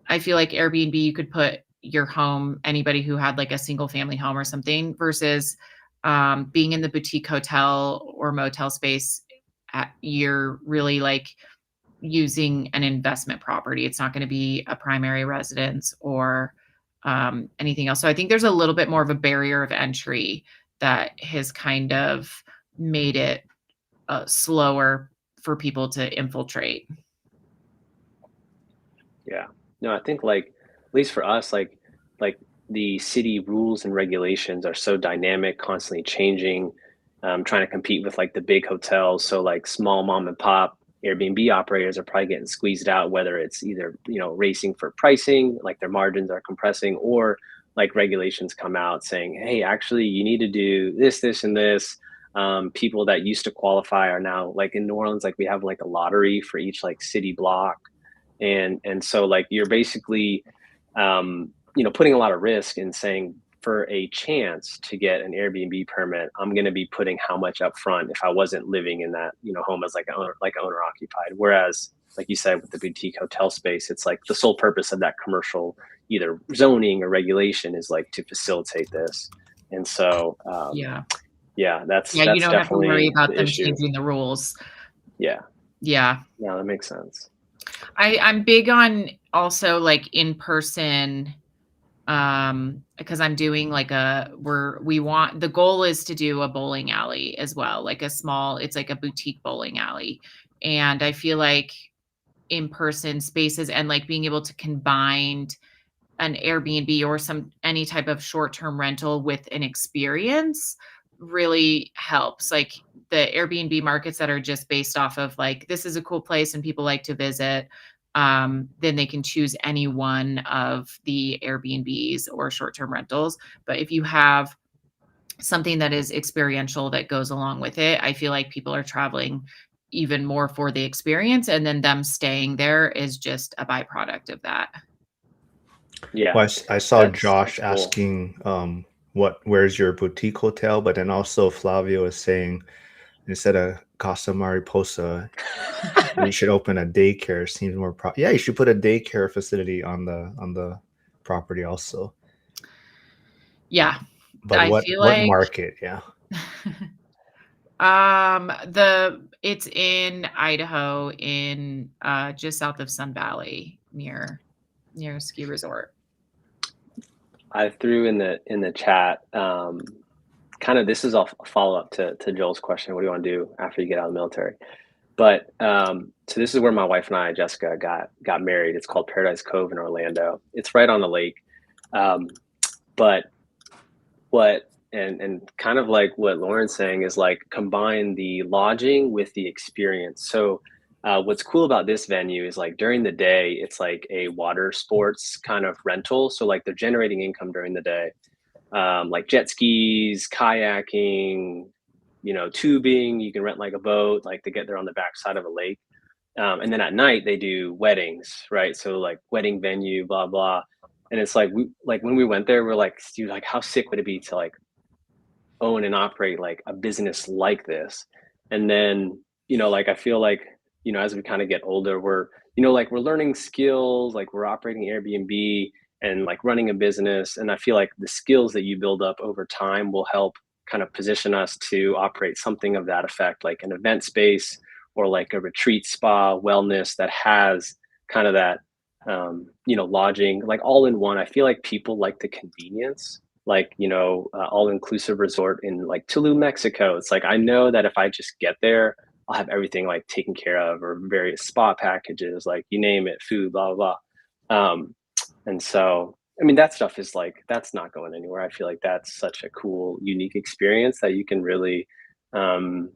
I feel like Airbnb, you could put your home, anybody who had like a single family home or something, versus being in the boutique hotel or motel space, you're really like using an investment property. It's not going to be a primary residence or anything else. So I think there's a little bit more of a barrier of entry that has kind of made it slower for people to infiltrate. Yeah. No, I think like at least for us, like the city rules and regulations are so dynamic, constantly changing, trying to compete with like the big hotels. So like small mom and pop Airbnb operators are probably getting squeezed out, whether it's either, racing for pricing, like their margins are compressing, or like regulations come out saying, hey, actually you need to do this, this, and this. People that used to qualify are now like in New Orleans, like we have like a lottery for each like city block, and so like you're basically putting a lot of risk in saying, for a chance to get an Airbnb permit, I'm going to be putting how much up front if I wasn't living in that home as like owner occupied. Whereas like you said with the boutique hotel space, it's like the sole purpose of that commercial either zoning or regulation is like to facilitate this. And so that's you don't have to worry definitely about the them issue. changing the rules. Yeah that makes sense. I'm big on also like in person, because I'm doing like the goal is to do a bowling alley as well, like it's like a boutique bowling alley. And I feel like in person spaces and like being able to combine an Airbnb or any type of short-term rental with an experience really helps. Like the Airbnb markets that are just based off of like, this is a cool place and people like to visit, then they can choose any one of the Airbnbs or short-term rentals. But if you have something that is experiential that goes along with it, I feel like people are traveling even more for the experience, and then them staying there is just a byproduct of that. Yeah. Well, I saw That's Josh cool. asking, where's your boutique hotel? But then also Flavio is saying, instead of Casa Mariposa, you should open a daycare. Seems more yeah, you should put a daycare facility on the property also. Yeah. But I what feel what like market? Yeah. it's in Idaho, in just south of Sun Valley, near a ski resort. I threw in the chat, kind of, this is a follow up to Joel's question. What do you want to do after you get out of the military? But so this is where my wife and I, Jessica, got married. It's called Paradise Cove in Orlando. It's right on the lake. But what and kind of like what Lauren's saying is like combine the lodging with the experience. So what's cool about this venue is like during the day, it's like a water sports kind of rental. So like they're generating income during the day, like jet skis, kayaking, tubing. You can rent like a boat, like to get there on the backside of a lake. And then at night they do weddings, right? So like wedding venue, blah blah. And it's like when we went there, we're like, dude, like how sick would it be to like own and operate like a business like this? And then like I feel like as we kind of get older, we're like we're learning skills, like we're operating Airbnb and like running a business, and I feel like the skills that you build up over time will help kind of position us to operate something of that effect, like an event space or like a retreat spa wellness that has kind of that lodging, like all in one. I feel like people like the convenience, like all inclusive resort in like Tulum, Mexico. It's like I know that if I just get there, I'll have everything like taken care of, or various spa packages, like you name it, food, blah blah blah. And so, I mean, that stuff is like that's not going anywhere. I feel like that's such a cool, unique experience that you can really, um,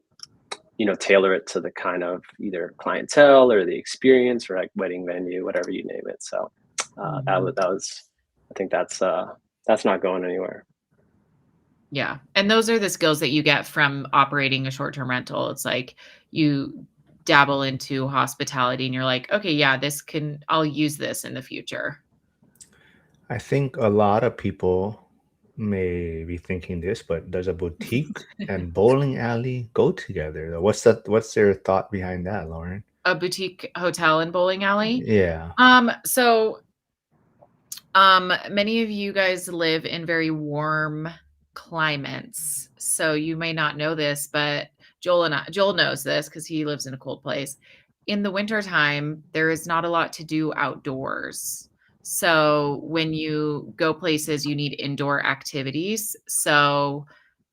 tailor it to the kind of either clientele or the experience, or like wedding venue, whatever you name it. So Mhm. that was, I think that's not going anywhere. Yeah. And those are the skills that you get from operating a short-term rental. It's like you dabble into hospitality and you're like, okay, yeah, I'll use this in the future. I think a lot of people may be thinking this, but does a boutique and bowling alley go together? What's that? What's their thought behind that, Lauren? A boutique hotel and bowling alley. Yeah. So many of you guys live in very warm climates, so you may not know this, but Joel knows this because he lives in a cold place. In the wintertime, there is not a lot to do outdoors. So when you go places, you need indoor activities. So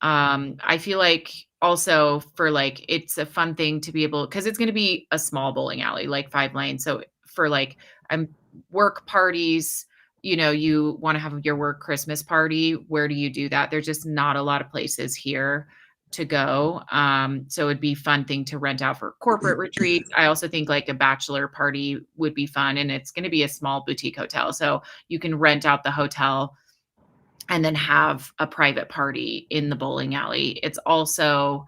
I feel like also for like it's a fun thing to be able because it's going to be a small bowling alley, like 5 lanes. So for like I'm work parties, you want to have your work Christmas party. Where do you do that? There's just not a lot of places here to go. So it'd be fun thing to rent out for corporate retreats. I also think like a bachelor party would be fun, and it's going to be a small boutique hotel. So you can rent out the hotel and then have a private party in the bowling alley. It's also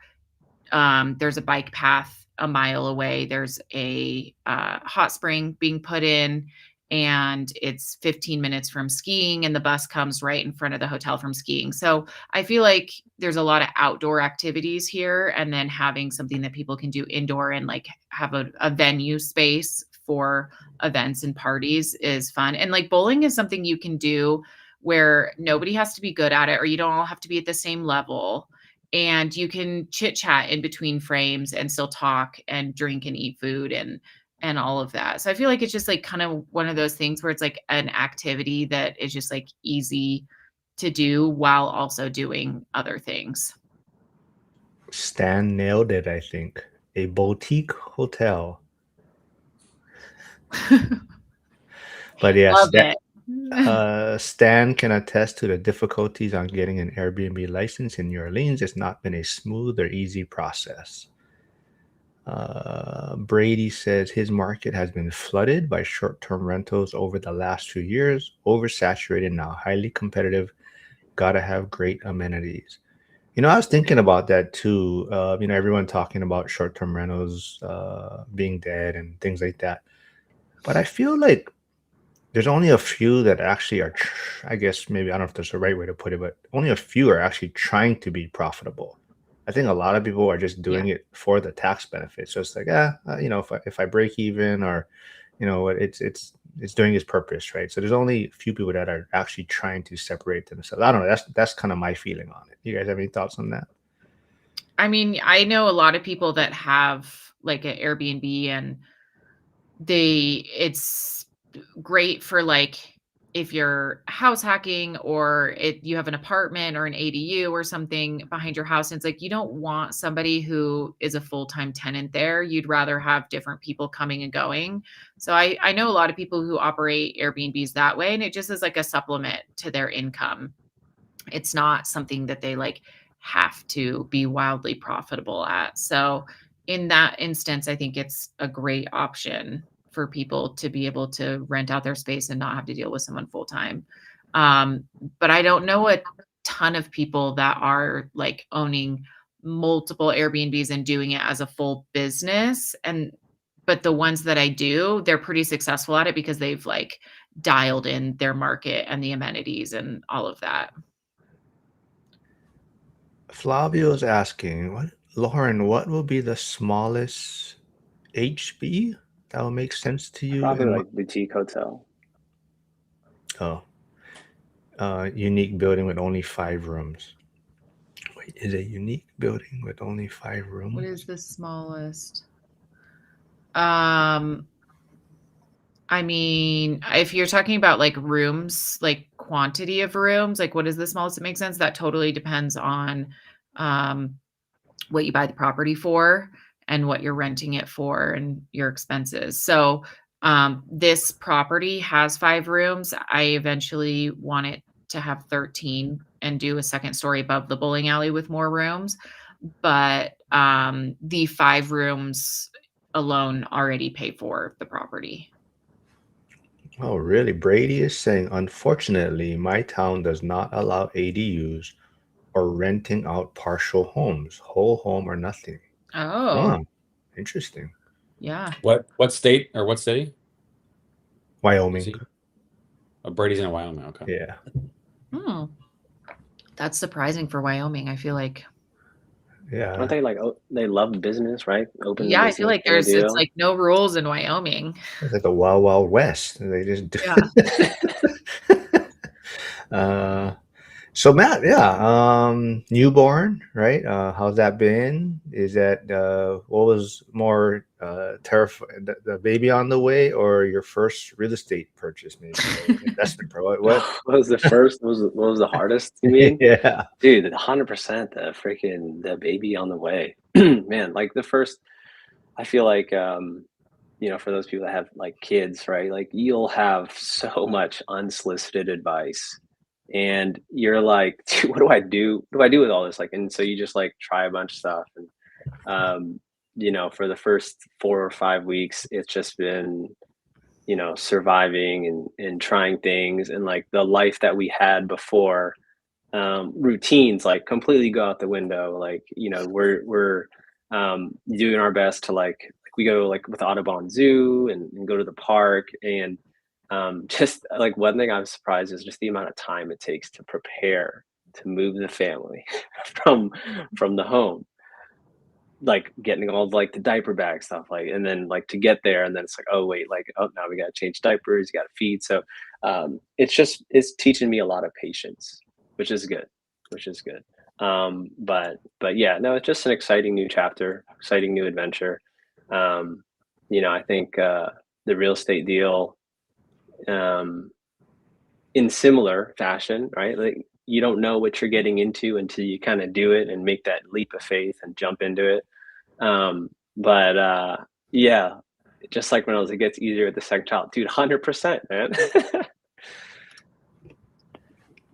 there's a bike path a mile away. There's a hot spring being put in, and it's 15 minutes from skiing, and the bus comes right in front of the hotel from skiing. So I feel like there's a lot of outdoor activities here, and then having something that people can do indoor and like have a venue space for events and parties is fun. And like bowling is something you can do where nobody has to be good at it, or you don't all have to be at the same level, and you can chit chat in between frames and still talk and drink and eat food and all of that. So I feel like it's just like kind of one of those things where it's like an activity that is just like easy to do while also doing other things. Stan nailed it, I think. A boutique hotel. But yes, Love it. Stan can attest to the difficulties on getting an Airbnb license in New Orleans. It's not been a smooth or easy process. Brady says his market has been flooded by short term rentals over the last few years, oversaturated now, highly competitive, gotta have great amenities. I was thinking about that too. Everyone talking about short term rentals being dead and things like that. But I feel like there's only a few that actually are, I guess maybe, I don't know if there's a right way to put it, but only a few are actually trying to be profitable. I think a lot of people are just Yeah. doing it for the tax benefit. So it's like, if I break even, or, it's doing its purpose, right? So there's only a few people that are actually trying to separate themselves. I don't know. That's kind of my feeling on it. You guys have any thoughts on that? I mean, I know a lot of people that have like an Airbnb, and it's great for like if you're house hacking, or you have an apartment or an ADU or something behind your house, and it's like you don't want somebody who is a full-time tenant there. You'd rather have different people coming and going. So I know a lot of people who operate Airbnbs that way, and it just is like a supplement to their income. It's not something that they like have to be wildly profitable at. So in that instance, I think it's a great option for people to be able to rent out their space and not have to deal with someone full time. Um, but I don't know a ton of people that are like owning multiple Airbnbs and doing it as a full business. But the ones that I do, they're pretty successful at it because they've like dialed in their market and the amenities and all of that. Flavio's asking, Lauren, what will be the smallest HB that will make sense to you? Probably And like boutique hotel. oh, unique building with only 5 rooms. is a unique building with only 5 rooms. What is the smallest? I mean, if you're talking about like rooms, like quantity of rooms, like what is the smallest that makes sense? That totally depends on what you buy the property for and what you're renting it for and your expenses. So this property has 5 rooms. I eventually want it to have 13 and do a second story above the bowling alley with more rooms. But the 5 rooms alone already pay for the property. Oh, really? Brady is saying, unfortunately, my town does not allow ADUs or renting out partial homes, whole home or nothing. Oh, Huh. Interesting. yeah. What state or what city? Is Wyoming. he? Oh, Brady's in Wyoming. Okay. Yeah. Hmm. That's surprising for Wyoming. I feel like, Yeah. Aren't they like, oh, they love business, right? Open yeah, I feel business like kind of it's deal. like no rules in Wyoming. It's like the Wild Wild West. They just do. Yeah. uh, so Matt, yeah, newborn, right? How's that been? Is that what was more terrifying, the baby on the way, or your first real estate purchase, maybe, or investment pro? What? What was the first? What was the hardest? You mean, Yeah. dude? 100%. The baby on the way, man. Like the first, I feel like for those people that have like kids, right? Like you'll have so much unsolicited advice, and you're like, dude, what do I do? What do I do with all this? Like, and so you just like try a bunch of stuff, and for the first 4 or 5 weeks, it's just been surviving and trying things, and like the life that we had before, routines like completely go out the window. Like we're doing our best to like we go like with Audubon Zoo and go to the park, and just like one thing I'm surprised is just the amount of time it takes to prepare to move the family from the home, like getting all like the diaper bag stuff, like, and then like to get there, and then it's like, oh wait, like, oh, now we got to change diapers, you got to feed. So it's teaching me a lot of patience, which is good, but yeah, no, it's just an exciting new chapter, exciting new adventure. I think the real estate deal, um in similar fashion, right? Like you don't know what you're getting into until you kind of do it and make that leap of faith and jump into it. But yeah, just like when I was, it gets easier with the second child, dude. 100%, man.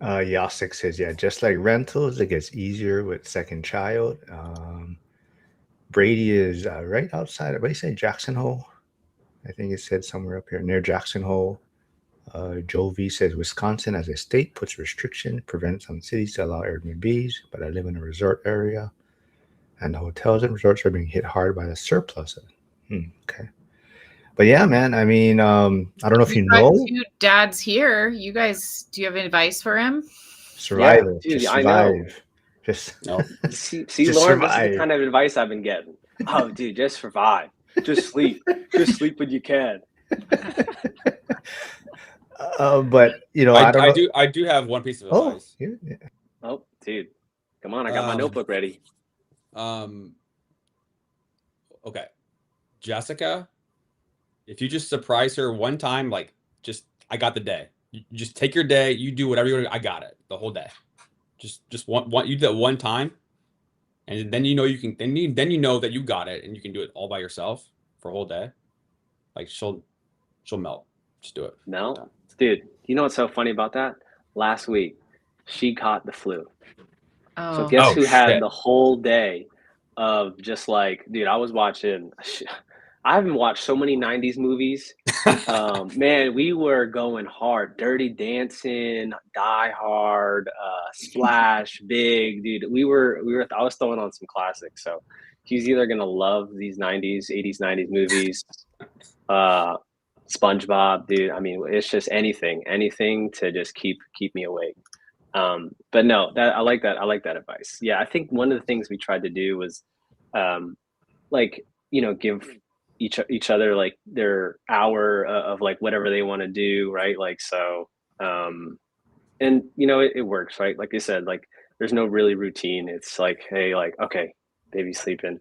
Yasik says, yeah, just like rentals, it gets easier with second child. Brady is right outside. What do you say, Jackson Hole? I think it said somewhere up here near Jackson Hole. Joe V says Wisconsin as a state puts restriction, prevents some cities to allow Airbnbs, but I live in a resort area, and the hotels and resorts are being hit hard by the surplus. Okay, but yeah, man. I mean, I don't know if you You've got know, 2 dads here. You guys, do you have advice for him? Yeah, survival, dude, just I know. survive, just No. See, just Lauren, this is the survive. kind of advice I've been getting. Oh, dude, just survive. Just sleep when you can. But I don't know. I do have one piece of Oh, advice. yeah. Oh, dude, come on, I got my notebook ready. Okay, Jessica, if you just surprise her one time, like just I got the day. You just take your day. You do whatever you want. I got it the whole day. Just one you do that one time, and then you can then you know that you got it and you can do it all by yourself for a whole day. Like she'll melt. Just do it. No, dude, you know what's so funny about that? Last week, she caught the flu. So Oh, guess Oh who had shit. the whole day of just like, dude, I was watching. I haven't watched so many 90s movies. Man, we were going hard. Dirty Dancing, Die Hard, Splash, Big, dude. I was throwing on some classics. So he's either gonna love these 90s, 80s, 90s movies, uh, SpongeBob, dude. I mean, it's just anything to just keep me awake. But no, that I like that. I like that advice. Yeah, I think one of the things we tried to do was, um, like give each other like their hour of like whatever they want to do, right? Like so, and it works, right? Like I said, like really routine. It's like, hey, like, okay, baby's sleeping,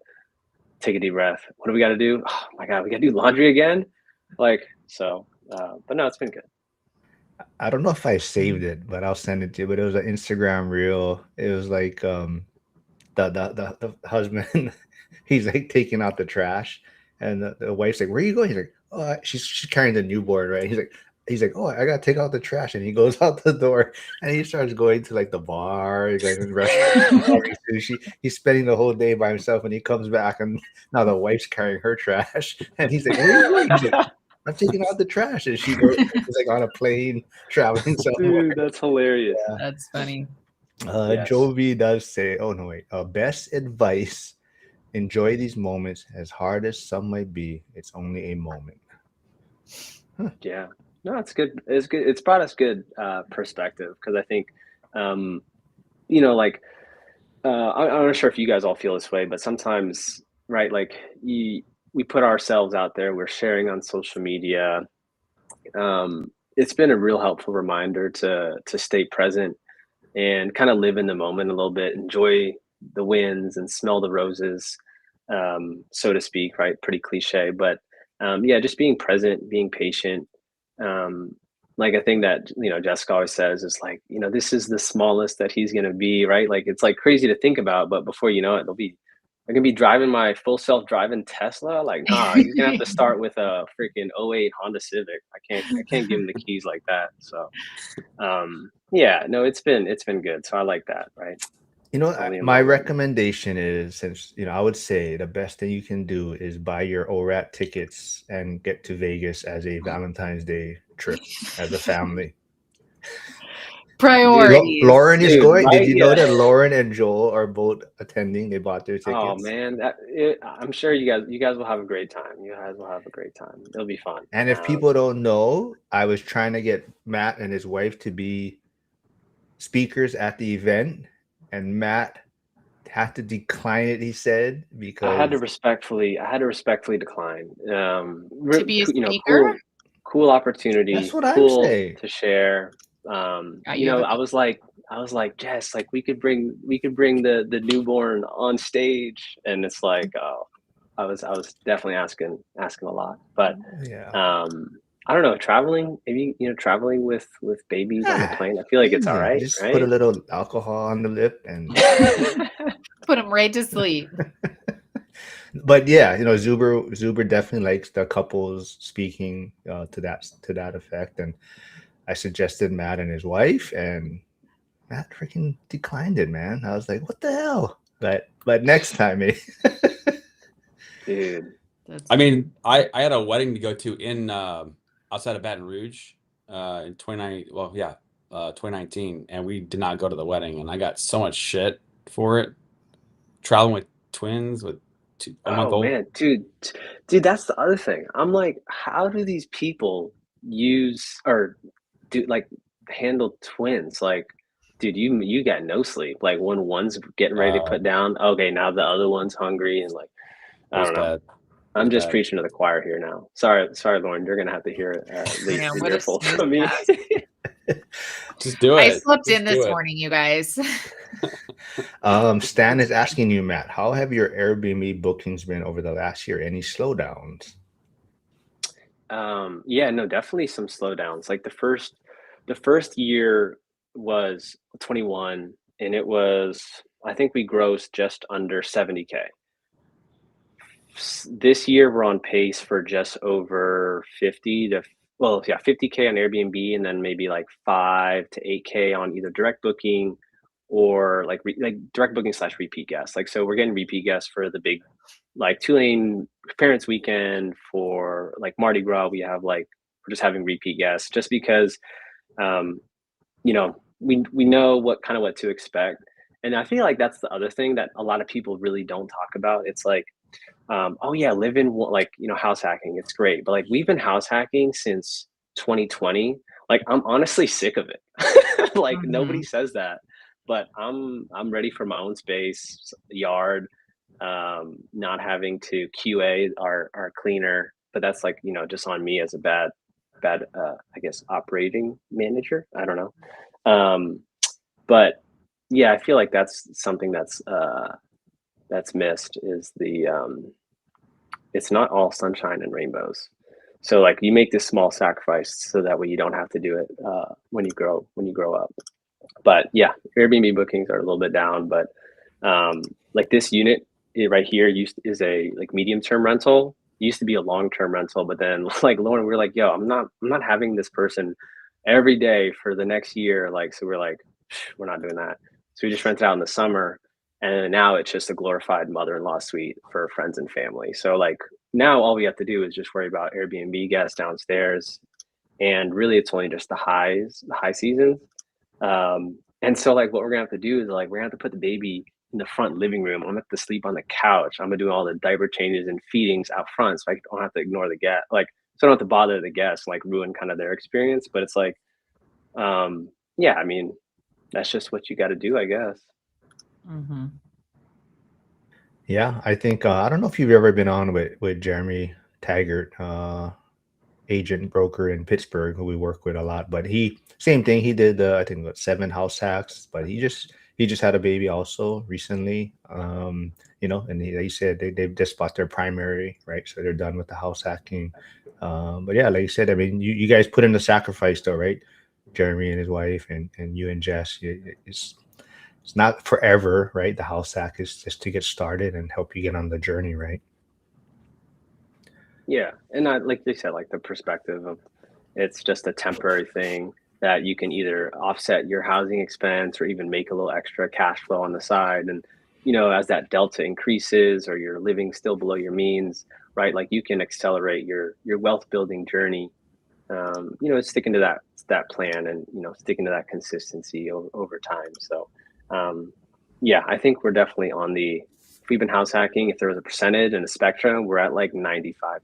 take a deep breath. What do we got to do? Oh my God, we got to do laundry again. Like, so, but no, it's been good. I don't know if I saved it, but I'll send it to you. But it was an Instagram reel. It was like the husband, he's like taking out the trash, and the wife's like, "Where are you going?" He's like, "Oh, she's carrying the newborn, right?" He's like, "Oh, I gotta take out the trash," and he goes out the door, and he starts going to like the bar, he's going to the restaurant, ordering sushi. He's spending the whole day by himself, and he comes back, and now the wife's carrying her trash, and he's like, "Where are you going?" He's like, "I'm taking out the trash," and she goes, she's like on a plane traveling somewhere. Dude, that's hilarious. Yeah. That's funny. Yes. Jovi does say, "Oh no, wait. Best advice: enjoy these moments, as hard as some might be. It's only a moment." Yeah. No, it's good. It's good. It's brought us good perspective because I think, um, like, I'm not sure if you guys all feel this way, but sometimes, right, like we put ourselves out there, we're sharing on social media. It's been a real helpful reminder to stay present and kind of live in the moment a little bit, enjoy the wins and smell the roses, so to speak, right? Pretty cliche, but yeah, just being present, being patient. Um, like a thing that Jessica always says is like, this is the smallest that he's gonna be, right? Like it's like crazy to think about, but before you know it, I'm gonna be driving my full self driving Tesla. Like, nah, he's gonna have to start with a freaking '08 Honda Civic. I can't give him the keys like that. So yeah, no, it's been good. So I like that, right? It's only a My moment. recommendation is, since I would say the best thing you can do is buy your ORAT tickets and get to Vegas as a Valentine's Day trip as a family. Dude, Priorities. Lauren is dude, going. Did right? you know Yeah. that Lauren and Joel are both attending? They bought their Oh tickets. man, I'm sure you guys will have a great time. You guys will have a great time. It'll be fun. And if people don't know, I was trying to get Matt and his wife to be speakers at the event, and Matt had to decline it, he said, because I had to respectfully decline. To be a speaker? Cool that's opportunity, what I'm cool saying. to share. You have a I was like, Jess, like we could bring the newborn on stage, and it's like, oh, I was definitely asking a lot, but Yeah. I don't know, traveling, maybe traveling with babies on the Ah, plane. I feel like it's all easy. right, Just put a right? little alcohol on the lip and put them right to sleep. but yeah, Zuber definitely likes the couples speaking to that effect, and I suggested Matt and his wife, and Matt freaking declined it, man. I was like, what the hell? But next time, maybe. Dude. That's I mean, I had a wedding to go to in outside of Baton Rouge in 2019, and we did not go to the wedding, and I got so much shit for it. Traveling with twins with a month Oh old. man, dude, that's the other thing. I'm like, how do these people use or do like handle twins? Like, dude, you got no sleep. Like when one's getting ready to Uh, put down, okay, now the other one's hungry and like, it I was don't know. bad. It was I'm just bad. preaching to the choir here now. Sorry, Lauren, you're gonna have to hear I the know, the what a earful snooze from me. fest. Just do I it. slept in Just do this it. morning, you guys. Stan is asking you, Matt, how have your Airbnb bookings been over the last year? Any slowdowns? Yeah, no, definitely some slowdowns. Like the first year was 21, and it was, I think we grossed just under 70K. This year we're on pace for just over 50 to, well, yeah, 50K on Airbnb, and then maybe like 5 to 8K on either direct booking or like direct booking slash repeat guests. Like, so we're getting repeat guests for the big, like, Tulane Parents Weekend. For like Mardi Gras, we're just having repeat guests just because, um, we know what to expect. And I feel like that's the other thing that a lot of people really don't talk about. It's like, oh yeah, live in like, house hacking. It's great, but like we've been house hacking since 2020. Like I'm honestly sick of it. Like nobody Mhm. says that, but I'm ready for my own space, yard, not having to QA our cleaner. But that's like, just on me as a bad I guess operating manager. I don't know. But yeah, I feel like that's something that's missed is it's not all sunshine and rainbows. So like you make this small sacrifice so that way you don't have to do it when you grow up. But yeah, Airbnb bookings are a little bit down, but like this unit right here is a like medium term rental. It used to be a long term rental, but then like Lauren, we are like, yo, I'm not having this person every day for the next year. Like, so we're like, we're not doing that. So we just rent it out in the summer, and now it's just a glorified mother-in-law suite for friends and family. So like now all we have to do is just worry about Airbnb guests downstairs, and really it's only just the high seasons. And so like what we're gonna have to do is like we're gonna have to put the baby in the front living room. I'm gonna have to sleep on the couch. I'm gonna do all the diaper changes and feedings out front, so I don't have to ignore the guest. Like, so I don't have to bother the guests, like ruin kind of their experience. But it's like, yeah, I mean, that's just what you got to do, I guess. Mm-hmm. Yeah, I think I don't know if you've ever been on with Jeremy Taggart, agent broker in Pittsburgh, who we work with a lot. But he same thing. He did I think what 7 house hacks, but he just had a baby also recently. And he said they've just bought their primary, right? So they're done with the house hacking. But yeah, like you said, I mean, you guys put in the sacrifice though, right? Jeremy and his wife, and you and Jess. It's not forever, right? The house hack is just to get started and help you get on the journey, right? Yeah, and like they said, like the perspective of it's just a temporary thing that you can either offset your housing expense or even make a little extra cash flow on the side. And as that delta increases or you're living still below your means, right? Like you can accelerate your wealth building journey. Sticking to that plan and sticking to that consistency over time. So, yeah, I think we're definitely on the. If we've been house hacking, if there was a percentage and a spectrum, we're at like 95%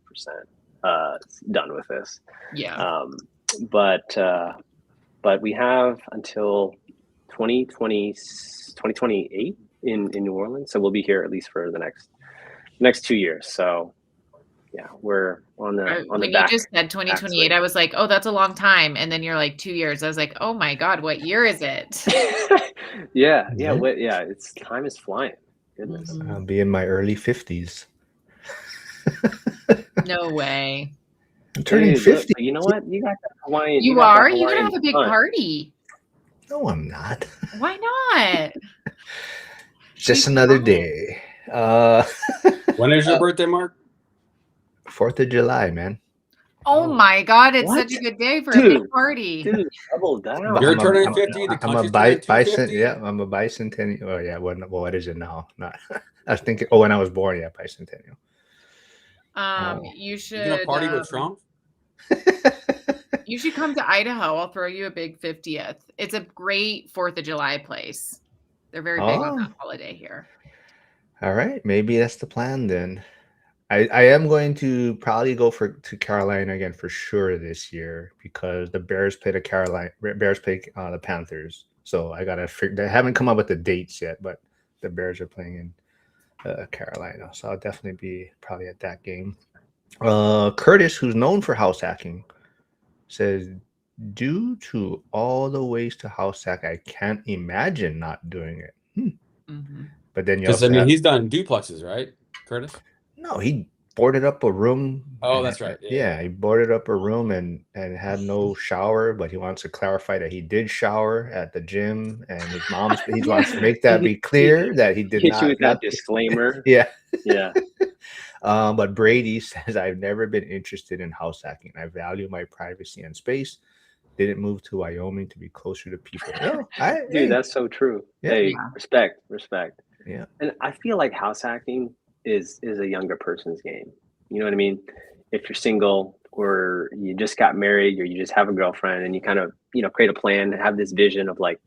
done with this. Yeah. But we have until 2028 in New Orleans, so we'll be here at least for the next 2 years. So yeah, we're on the When you back. just said 2028, I was like, oh, that's a long time. And then you're like 2 years. I was like, oh my God, what year is it? Yeah. Yeah. It's time is flying. Goodness. Mhm. I'll be in my early 50s. No way. I'm turning Dude, look, 50. you know what? You got that Hawaiian. You got that are? You're gonna Hawaiian have a big sun. party. No, I'm not. Why not? Just She's another fine. day. When is your birthday, Mark? 4th of July, man. Oh my God, it's What? such a good day for a big Dude, party. Dude, double down. You're I'm a, turning I'm, 50. The I'm a country's turning bison. 250. Yeah, I'm a bicentennial. Oh yeah, what is it now? Not. I was thinking. Oh, when I was born, yeah, bicentennial. You You gonna should party with Trump? you should come to Idaho. I'll throw you a big 50th. It's a great 4th of July place. They're very big on that holiday here. All right, maybe that's the plan then. I am going to probably go to Carolina again for sure this year because the Bears play the Panthers. So I gotta figure. They haven't come up with the dates yet, but the Bears are playing in Carolina, so I'll definitely be probably at that game. Curtis, who's known for house hacking, says, due to all the ways to house hack, I can't imagine not doing it. Mm-hmm. But then you Because also he's done duplexes, right, Curtis? no, he boarded up a room. Oh, that's right. Yeah, he boarded up a room and had no shower, but he wants to clarify that he did shower at the gym, and his mom's. He wants to make that be clear that he did Hit you not. with that disclaimer. Yeah. Yeah. But Brady says, I've never been interested in house hacking. I value my privacy and space. Didn't move to Wyoming to be closer to people. No, Dude, that's so true. Yeah. Hey, Yeah. respect. Yeah. And I feel like house hacking is a younger person's game. You know what I mean? If you're single or you just got married or you just have a girlfriend and you kind of, create a plan, have this vision of like,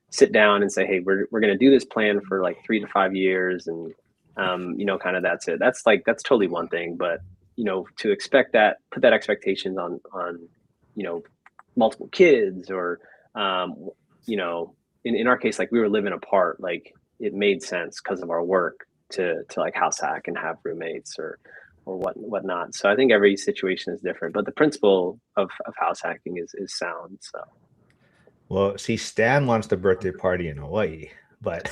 sit down and say, hey, we're going to do this plan for like 3 to 5 years. And, kind of that's it. That's totally one thing. But, to expect that, put that expectations on, multiple kids or, in our case, like we were living apart, like it made sense because of our work to like house hack and have roommates or whatnot. So I think every situation is different, but the principle of house hacking is sound. So Well, see, Stan wants the birthday party in Hawaii, but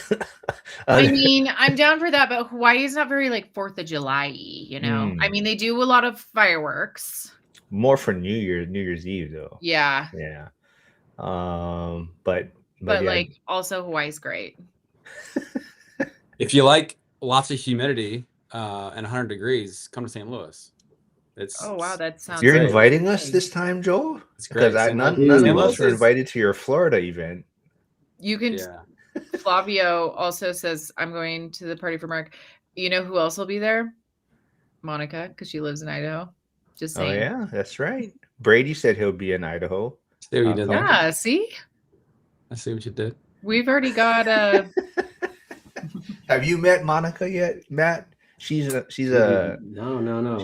I other- mean, I'm down for that, but Hawaii is not very like 4th of July, you know? I Hmm. mean, they do a lot of fireworks. more for New Year's Eve though. Yeah. Yeah. But But yeah, like also Hawaii's great. If you like lots of humidity and 100 degrees, come to St. Louis. It's Oh wow, that sounds you're great. inviting us amazing. this time, Joel? It's Because great. St. Louis, none St. of Louis us were is invited to your Florida event. You can yeah. Flavio also says I'm going to the party for Mark. You know who else will be there? Monica, because she lives in Idaho. Just Oh saying. yeah, that's right. Brady said he'll be in Idaho. See what you did there. Yeah, see? I see what you did. We've already got Have you met Monica yet, Matt? She's No. she's What's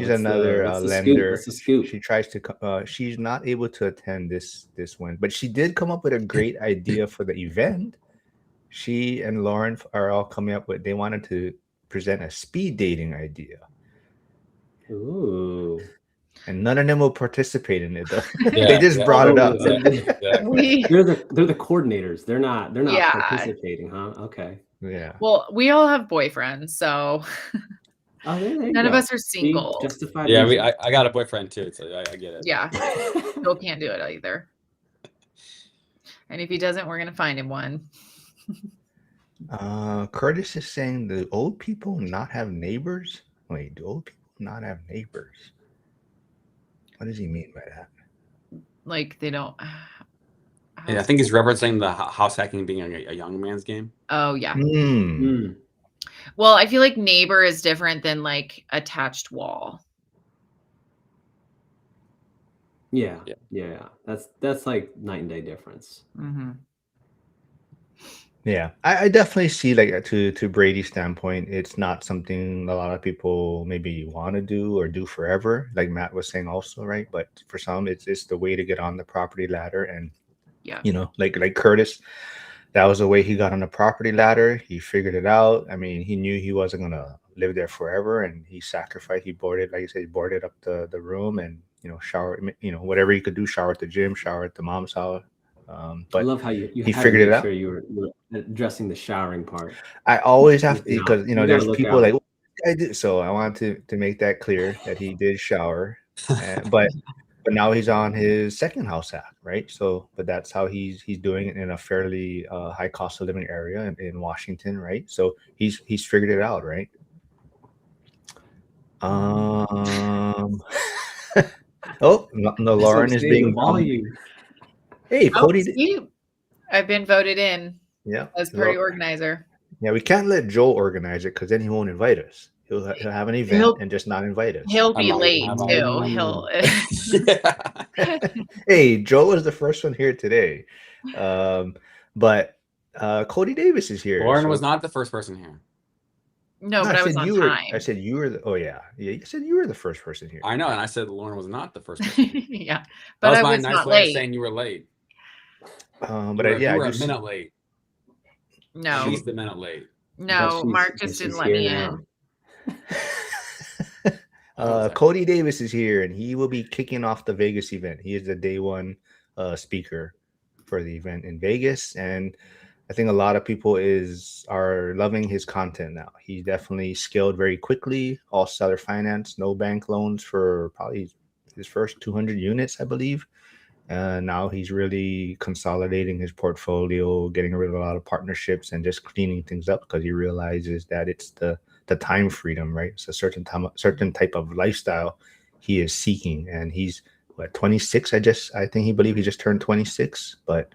another what's the scoop? lender. What's the scoop? She tries to. She's not able to attend this one, but she did come up with a great idea for the event. She and Lauren are all coming up with. They wanted to present a speed dating idea, Ooh. and none of them will participate in it though. Yeah, They just yeah. brought it Oh, up. so we they're the coordinators. They're not Yeah. participating, huh? Okay. Yeah. well, we all have boyfriends, so Oh, there you none of go. us are See, single. justified Yeah, reason. I got a boyfriend too, so I get it. Yeah. Bill can't do it either. And if he doesn't, we're gonna find him one. Curtis is saying the old people not have neighbors. Wait, do old people not have neighbors? What does he mean by that? Like they don't Yeah, I think he's referencing the house hacking being a young man's game. Oh yeah. Hmm. Hmm. Well, I feel like neighbor is different than like attached wall. Yeah. Yeah. Yeah. That's like night and day difference. Mm-hmm. Yeah, I definitely see like to Brady's standpoint, it's not something a lot of people maybe want to do or do forever, like Matt was saying also, right? But for some, it's the way to get on the property ladder, and Yeah. like Curtis, that was the way he got on the property ladder. He figured it out. I mean, he knew he wasn't gonna live there forever, and he sacrificed. He boarded, like you said, he boarded up the room and shower, whatever he could do, shower at the gym, shower at the mom's house. I But love how you he had to figured it make out. sure you were addressing the showering part. I always have to Looking out. because You gotta there's look people out. like "What did I do?" So I want to make that clear that he did shower, but now he's on his second house hack, right? So, but that's how he's doing it in a fairly high cost of living area in Washington, right? So he's figured it out, right? Oh, no, That's what I'm Lauren is saying, being the volume. Hey, Oh, Cody. see? I've been voted in Yeah, as party organizer. yeah. We can't let Joel organize it because then he won't invite us. He'll have an event He'll- and just not invite us. He'll be I'm late on. too. He'll Yeah. Hey, Joel was the first one here today, but Cody Davis is here. Lauren so- was not the first person here. No, but I was on you were. time. I said you were. Oh yeah. You said you were the first person here. I know, and I said Lauren was not the first person. Yeah. That But was I my was nice not way of late. saying you were late. But You were I a do. minute late. No. At least a minute late. No, Mark just she's didn't let here me now. in. Cody Davis is here, and he will be kicking off the Vegas event. He is the day one speaker for the event in Vegas, and I think a lot of people are loving his content now. He definitely scaled very quickly. All seller finance, no bank loans for probably his first 200 units, I believe. Now he's really consolidating his portfolio, getting rid of a lot of partnerships, and just cleaning things up because he realizes that it's the time freedom, right? It's a certain type of lifestyle he is seeking, and he's 26. I think he believe he just turned 26, but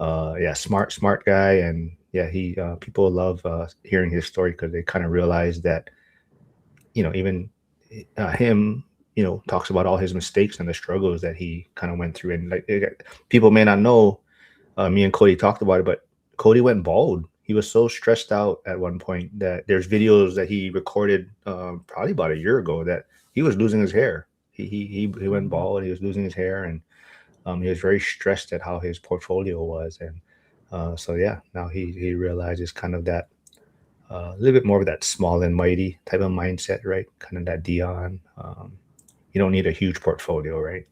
yeah, smart guy, and yeah, he people love hearing his story because they kind of realize that even him talks about all his mistakes and the struggles that he kind of went through, and like people may not know, me and Cody talked about it, but Cody went bald. He was so stressed out at one point that there's videos that he recorded probably about a year ago that he was losing his hair. He went bald. He was losing his hair, and he was very stressed at how his portfolio was, and so yeah, now he realizes kind of that a little bit more of that small and mighty type of mindset, right? Kind of that Dion. You don't need a huge portfolio, right?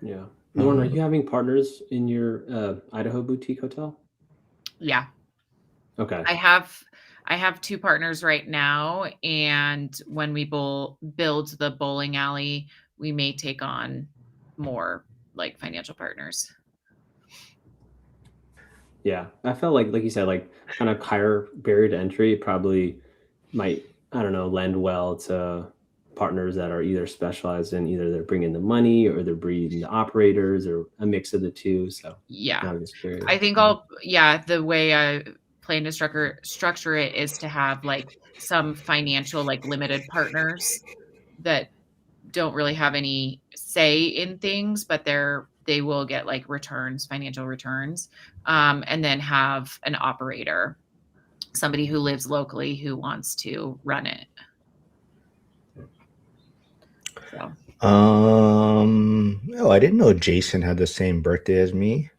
Yeah. Lauren, are you having partners in your Idaho boutique hotel? Yeah. Okay. I have 2 partners right now, and when we build the bowling alley, we may take on more like financial partners. Yeah, I felt like you said, like kind of higher barrier to entry probably might, I don't know, lend well to partners that are either specialized in either they're bringing the money or they're bringing the operators or a mix of the two. So Yeah. I'm just curious. I think the way I plan to structure it is to have like some financial like limited partners that don't really have any say in things, but they will get like financial returns, and then have an operator, somebody who lives locally who wants to run it. So. Oh, I didn't know Jason had the same birthday as me.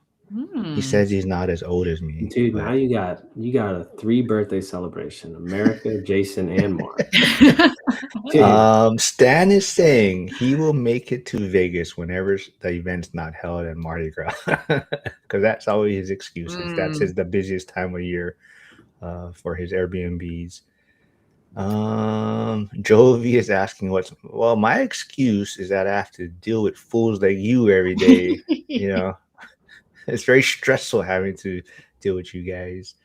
He says he's not as old as me. Dude, but- now you got a 3 birthday celebration: America, Jason, and Mark. Stan is saying he will make it to Vegas whenever the event's not held in Mardi Gras, because that's always his excuses. That's the busiest time of year for his Airbnbs. Jovi is asking well, my excuse is that I have to deal with fools like you every day. You know, it's very stressful having to deal with you guys.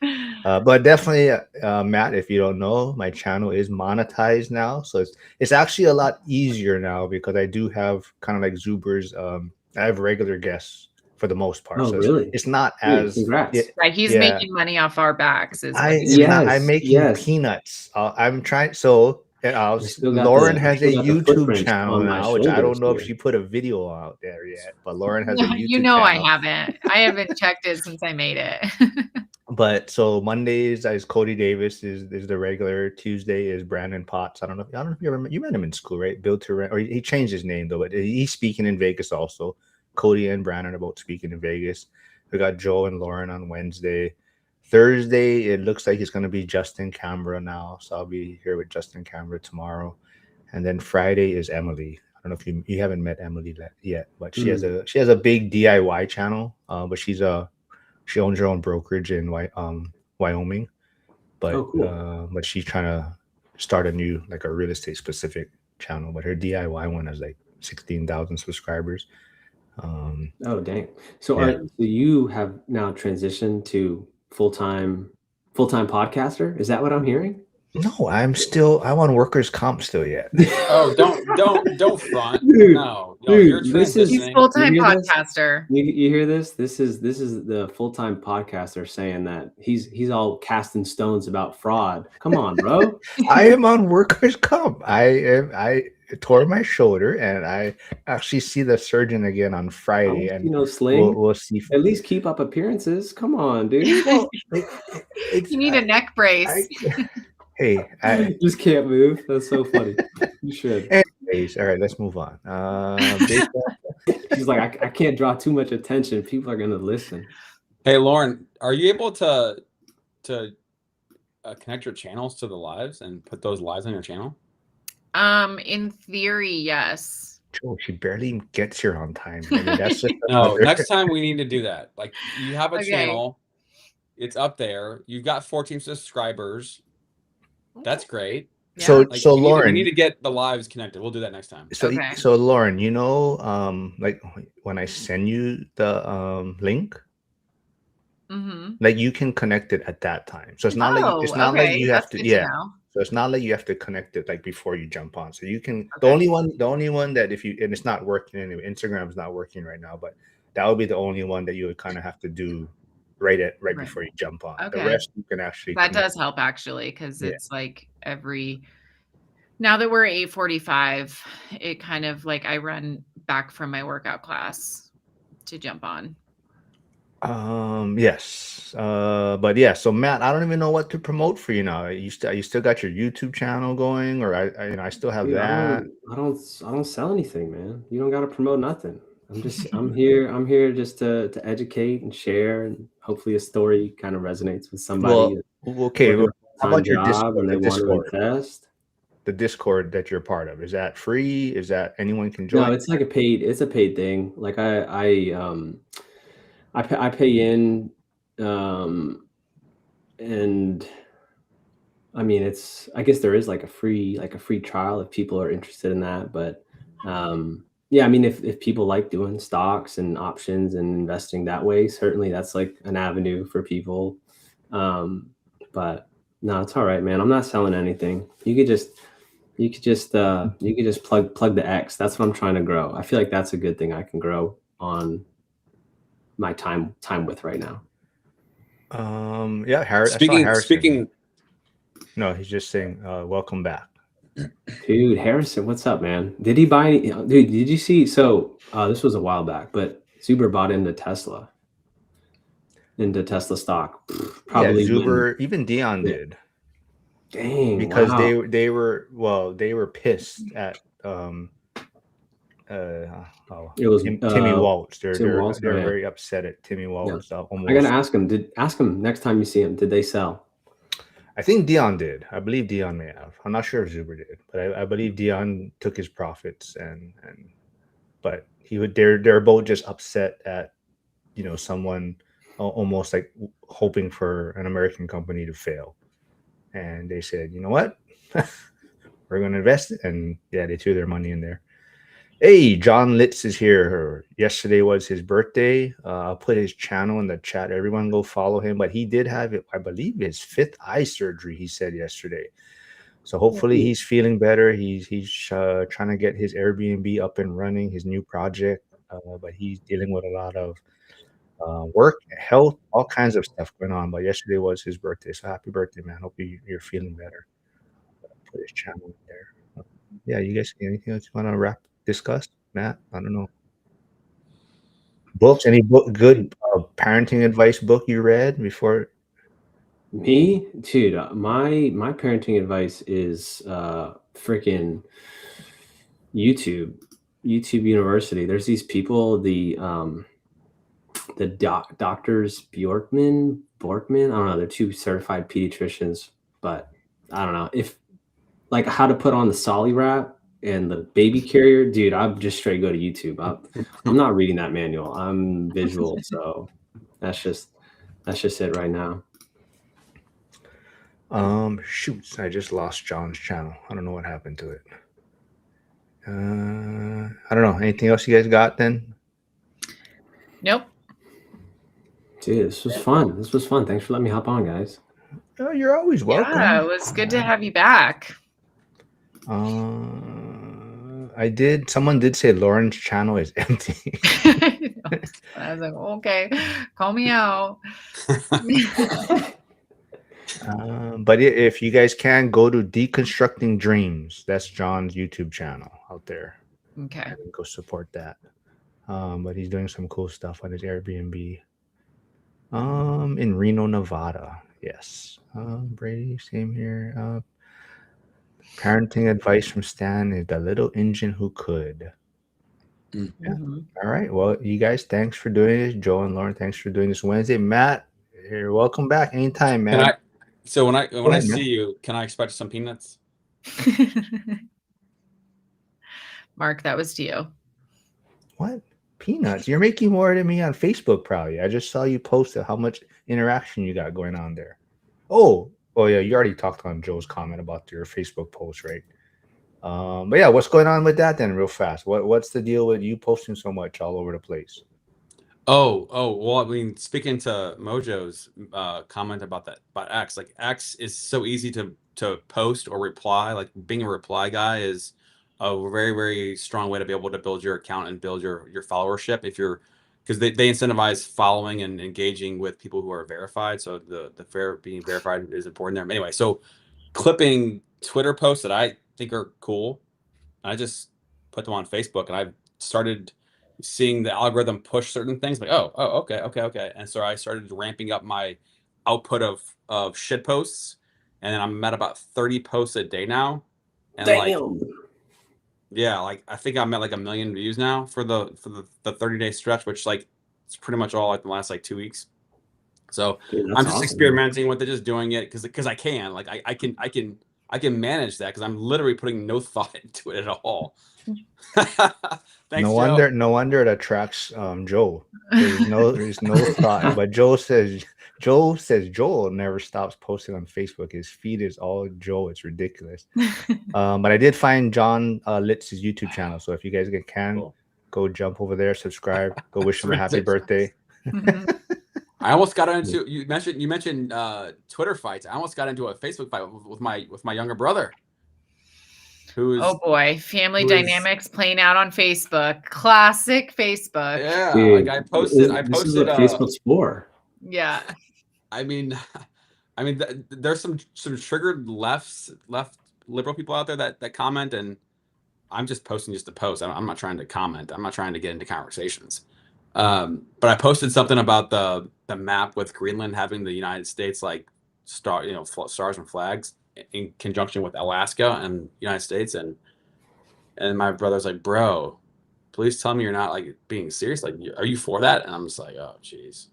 But definitely, Matt, if you don't know, my channel is monetized now, so it's actually a lot easier now because I do have kind of like Zuber's. I have regular guests for the most part. Oh, So really? it's not Dude, as congrats. Right, he's making money off our backs. I'm making peanuts. I'm trying. So Lauren has a YouTube channel now, which I don't know if she put a video out there yet. But Lauren has a YouTube channel. I haven't checked it since I made it. But so Mondays is Cody Davis is the regular. Tuesday is Brandon Potts. I don't know if you remember. You met him in school, right? Built to Rent, or he changed his name though. But he's speaking in Vegas also. Cody and Brandon are both speaking in Vegas. We got Joe and Lauren on Wednesday. Thursday, it looks like it's going to be Justin Canberra now. So I'll be here with Justin Canberra tomorrow. And then Friday is Emily. I don't know if you haven't met Emily yet, but she has a big DIY channel. But she owns her own brokerage in Wyoming. But but she's trying to start a real estate specific channel. But her DIY one has like 16,000 subscribers. Oh dang! So you have now transitioned to full-time podcaster? Is that what I'm hearing? No, I'm on workers' comp still yet. Oh, don't front. Dude, no, you're transitioning. He's full-time podcaster. You hear this? This is the full-time podcaster saying that he's all casting stones about fraud. Come on, bro. I am on workers' comp. I tore my shoulder, and I actually see the surgeon again on Friday. And Sling. We'll see. At least keep up appearances. Come on, dude. Well, you need a neck brace. Hey, I just can't move. That's so funny. You should. Anyways, all right, let's move on. She's like, I can't draw too much attention. People are gonna listen. Hey, Lauren, are you able to connect your channels to the lives and put those lives on your channel? In theory, yes. Joe, she barely gets here on time. I mean, that's just no. Next time we need to do that. Like, you have a channel, it's up there. You've got 14 subscribers. That's great. Yeah. So Lauren, we need to get the lives connected. We'll do that next time. So Lauren, like when I send you the link, like you can connect it at that time. So it's not like you have to. So it's not like you have to connect it like before you jump on. So you can. The only one that and it's not working anyway. Instagram is not working right now, but that would be the only one that you would kind of have to do right before you jump on. The rest you can actually. That does help actually, because it's like now that we're 8:45, it kind of like I run back from my workout class to jump on. Yes. But yeah, so Matt, I don't even know what to promote for you now. You still got your YouTube channel going, or I still have that. I don't sell anything, man. You don't got to promote nothing. I'm here just to educate and share, and hopefully a story kind of resonates with somebody. Well, okay. How about your Discord? And they want to invest. the Discord that you're part of? Is that free? Is that anyone can join? No, it's like it's a paid thing. Like I pay in, and I mean, I guess there is like a free trial if people are interested in that. But yeah, I mean, if people like doing stocks and options and investing that way, certainly that's like an avenue for people. But no, it's all right, man. I'm not selling anything. You could just plug the X. That's what I'm trying to grow. I feel like that's a good thing I can grow on my time with right now. Yeah, Harris. I saw Harrison. Speaking. No, he's just saying, welcome back. Dude, Harrison, what's up, man? Did he buy any? Dude, did you see? So this was a while back, but Zuber bought into Tesla stock. Probably yeah, Zuber, even Dion did. Dang, because wow. they were pissed at It was Timmy Walsh. Tim Walsh, They're yeah. very upset at Timmy Walsh. Yeah. Almost. I gotta ask him next time you see him. Did they sell? I think Dion did. I believe Dion may have. I'm not sure if Zuber did, but I believe Dion took his profits but they're both just upset at someone almost like hoping for an American company to fail, and they said, you know what, we're going to invest it, and yeah, they threw their money in there. Hey, John Litz is here. Yesterday was his birthday. I'll put his channel in the chat. Everyone go follow him. But he did have, I believe, his 5th eye surgery, he said yesterday. So hopefully he's feeling better. He's trying to get his Airbnb up and running, his new project. But he's dealing with a lot of work, health, all kinds of stuff going on. But yesterday was his birthday. So happy birthday, man. Hope you're feeling better. Put his channel in there. Yeah, you guys, anything else you want to discuss, Matt? I don't know. Books? Any good parenting advice book you read before? Me, dude. My parenting advice is freaking YouTube University. There's these people, the doctors Borkman. I don't know. They're 2 certified pediatricians, but I don't know if like how to put on the Solly wrap and the baby carrier, dude. I'm just straight go to YouTube. I'm not reading that manual. I'm visual, so that's just it right now. Shoots, I just lost John's channel. I don't know what happened to it. I don't know. Anything else you guys got then? Nope. Dude, this was fun. Thanks for letting me hop on, guys. Oh, you're always welcome. Yeah, it was good to have you back. Someone did say Lauren's channel is empty. I was like, okay, call me out. But if you guys can, go to Deconstructing Dreams. That's John's YouTube channel out there. Okay. Go support that. But he's doing some cool stuff on his Airbnb. In Reno, Nevada. Yes. Brady, same here. Parenting advice from Stan is the little engine who could. Yeah. All right. Well, you guys, thanks for doing this. Joe and Lauren, thanks for doing this Wednesday. Matt, you're welcome back anytime, man. So when I see you, can I expect some peanuts? Mark, that was to you. What? Peanuts? You're making more than me on Facebook, probably. I just saw you post how much interaction you got going on there. Oh yeah, you already talked on Joe's comment about your Facebook post, right? But yeah, what's going on with that then, real fast? What's the deal with you posting so much all over the place? Oh, well, I mean, speaking to Mojo's comment about X, like X is so easy to post or reply. Like being a reply guy is a very, very strong way to be able to build your account and build your followership because they incentivize following and engaging with people who are verified. So being verified is important there. Anyway, so clipping Twitter posts that I think are cool, I just put them on Facebook, and I've started seeing the algorithm push certain things. Like, okay, and so I started ramping up my output of shit posts, and then I'm at about 30 posts a day now. And damn. Like I think I'm at like 1 million views now for the 30-day stretch, which like it's pretty much all like the last like 2 weeks. So Dude, I'm just awesome, experimenting with it, just doing it because I can. Like I can I can manage that because I'm literally putting no thought into it at all. Thanks, Joe. No wonder it attracts Joe. There's no thought. But Joe says Joel never stops posting on Facebook. His feed is all Joe. It's ridiculous. But I did find John Litz's YouTube channel. So if you guys can Cool. go jump over there, subscribe, go wish him a happy Ridiculous. birthday. I almost got into you mentioned Twitter fights. I almost got into a Facebook fight with my younger brother. Who's Oh boy, family dynamics playing out on Facebook. Classic Facebook. Yeah, Dude, like I posted. This is what Facebook's for. Yeah. I mean, there's some triggered left liberal people out there that comment, and I'm just posting just to post. I'm not trying to comment. I'm not trying to get into conversations. But I posted something about the map with Greenland having the United States like stars and flags in conjunction with Alaska and United States, and my brother's like, bro, please tell me you're not like being serious. Like, are you for that? And I'm just like, oh, jeez.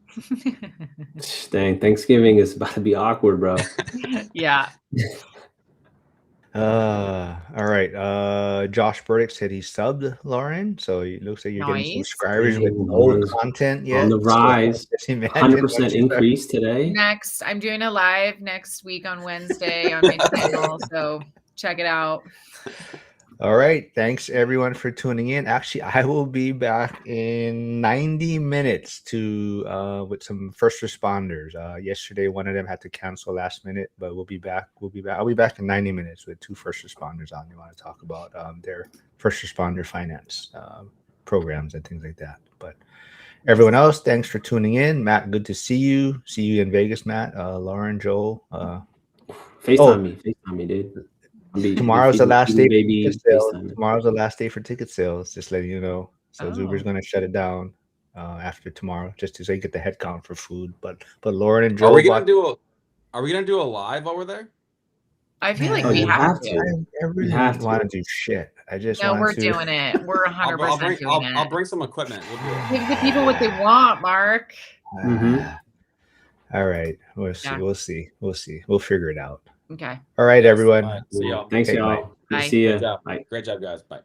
Dang, Thanksgiving is about to be awkward, bro. Yeah. All right. Josh Burdick said he subbed Lauren, so it looks like you're getting some Nice. subscribers with Dang, no Lauren's content yet. on the rise. So just imagine 100% what you increase today. I'm doing a live next week on Wednesday on my channel, so check it out. All right. Thanks everyone for tuning in. Actually, I will be back in 90 minutes to with some first responders. Yesterday one of them had to cancel last minute, but we'll be back. I'll be back in 90 minutes with two first responders on. They want to talk about their first responder finance programs and things like that. But everyone else, thanks for tuning in. Matt, good to see you. See you in Vegas, Matt. Lauren, Joel. FaceTime me, dude. Tomorrow's the last day for ticket sales. FaceTime. Tomorrow's the last day for ticket sales. Just letting you know. So Oh. Zuber's going to shut it down after tomorrow, just so you get the head count for food. But Lauren and Joel, Are we gonna do a live while we're there? I feel like Oh, we you have to. I really have to. want to do shit. I just No, want we're to. doing it. We're 100% doing it. I'll bring some equipment. We'll do it. Give the people what they want, Mark. All right. We'll see. Yeah. We'll see. We'll see. We'll figure it out. Okay. All right, Yes. everyone. All right, see y'all. Thanks, Okay, y'all. bye. Good to Bye. see you. Great job. Bye. Great job, guys. Bye.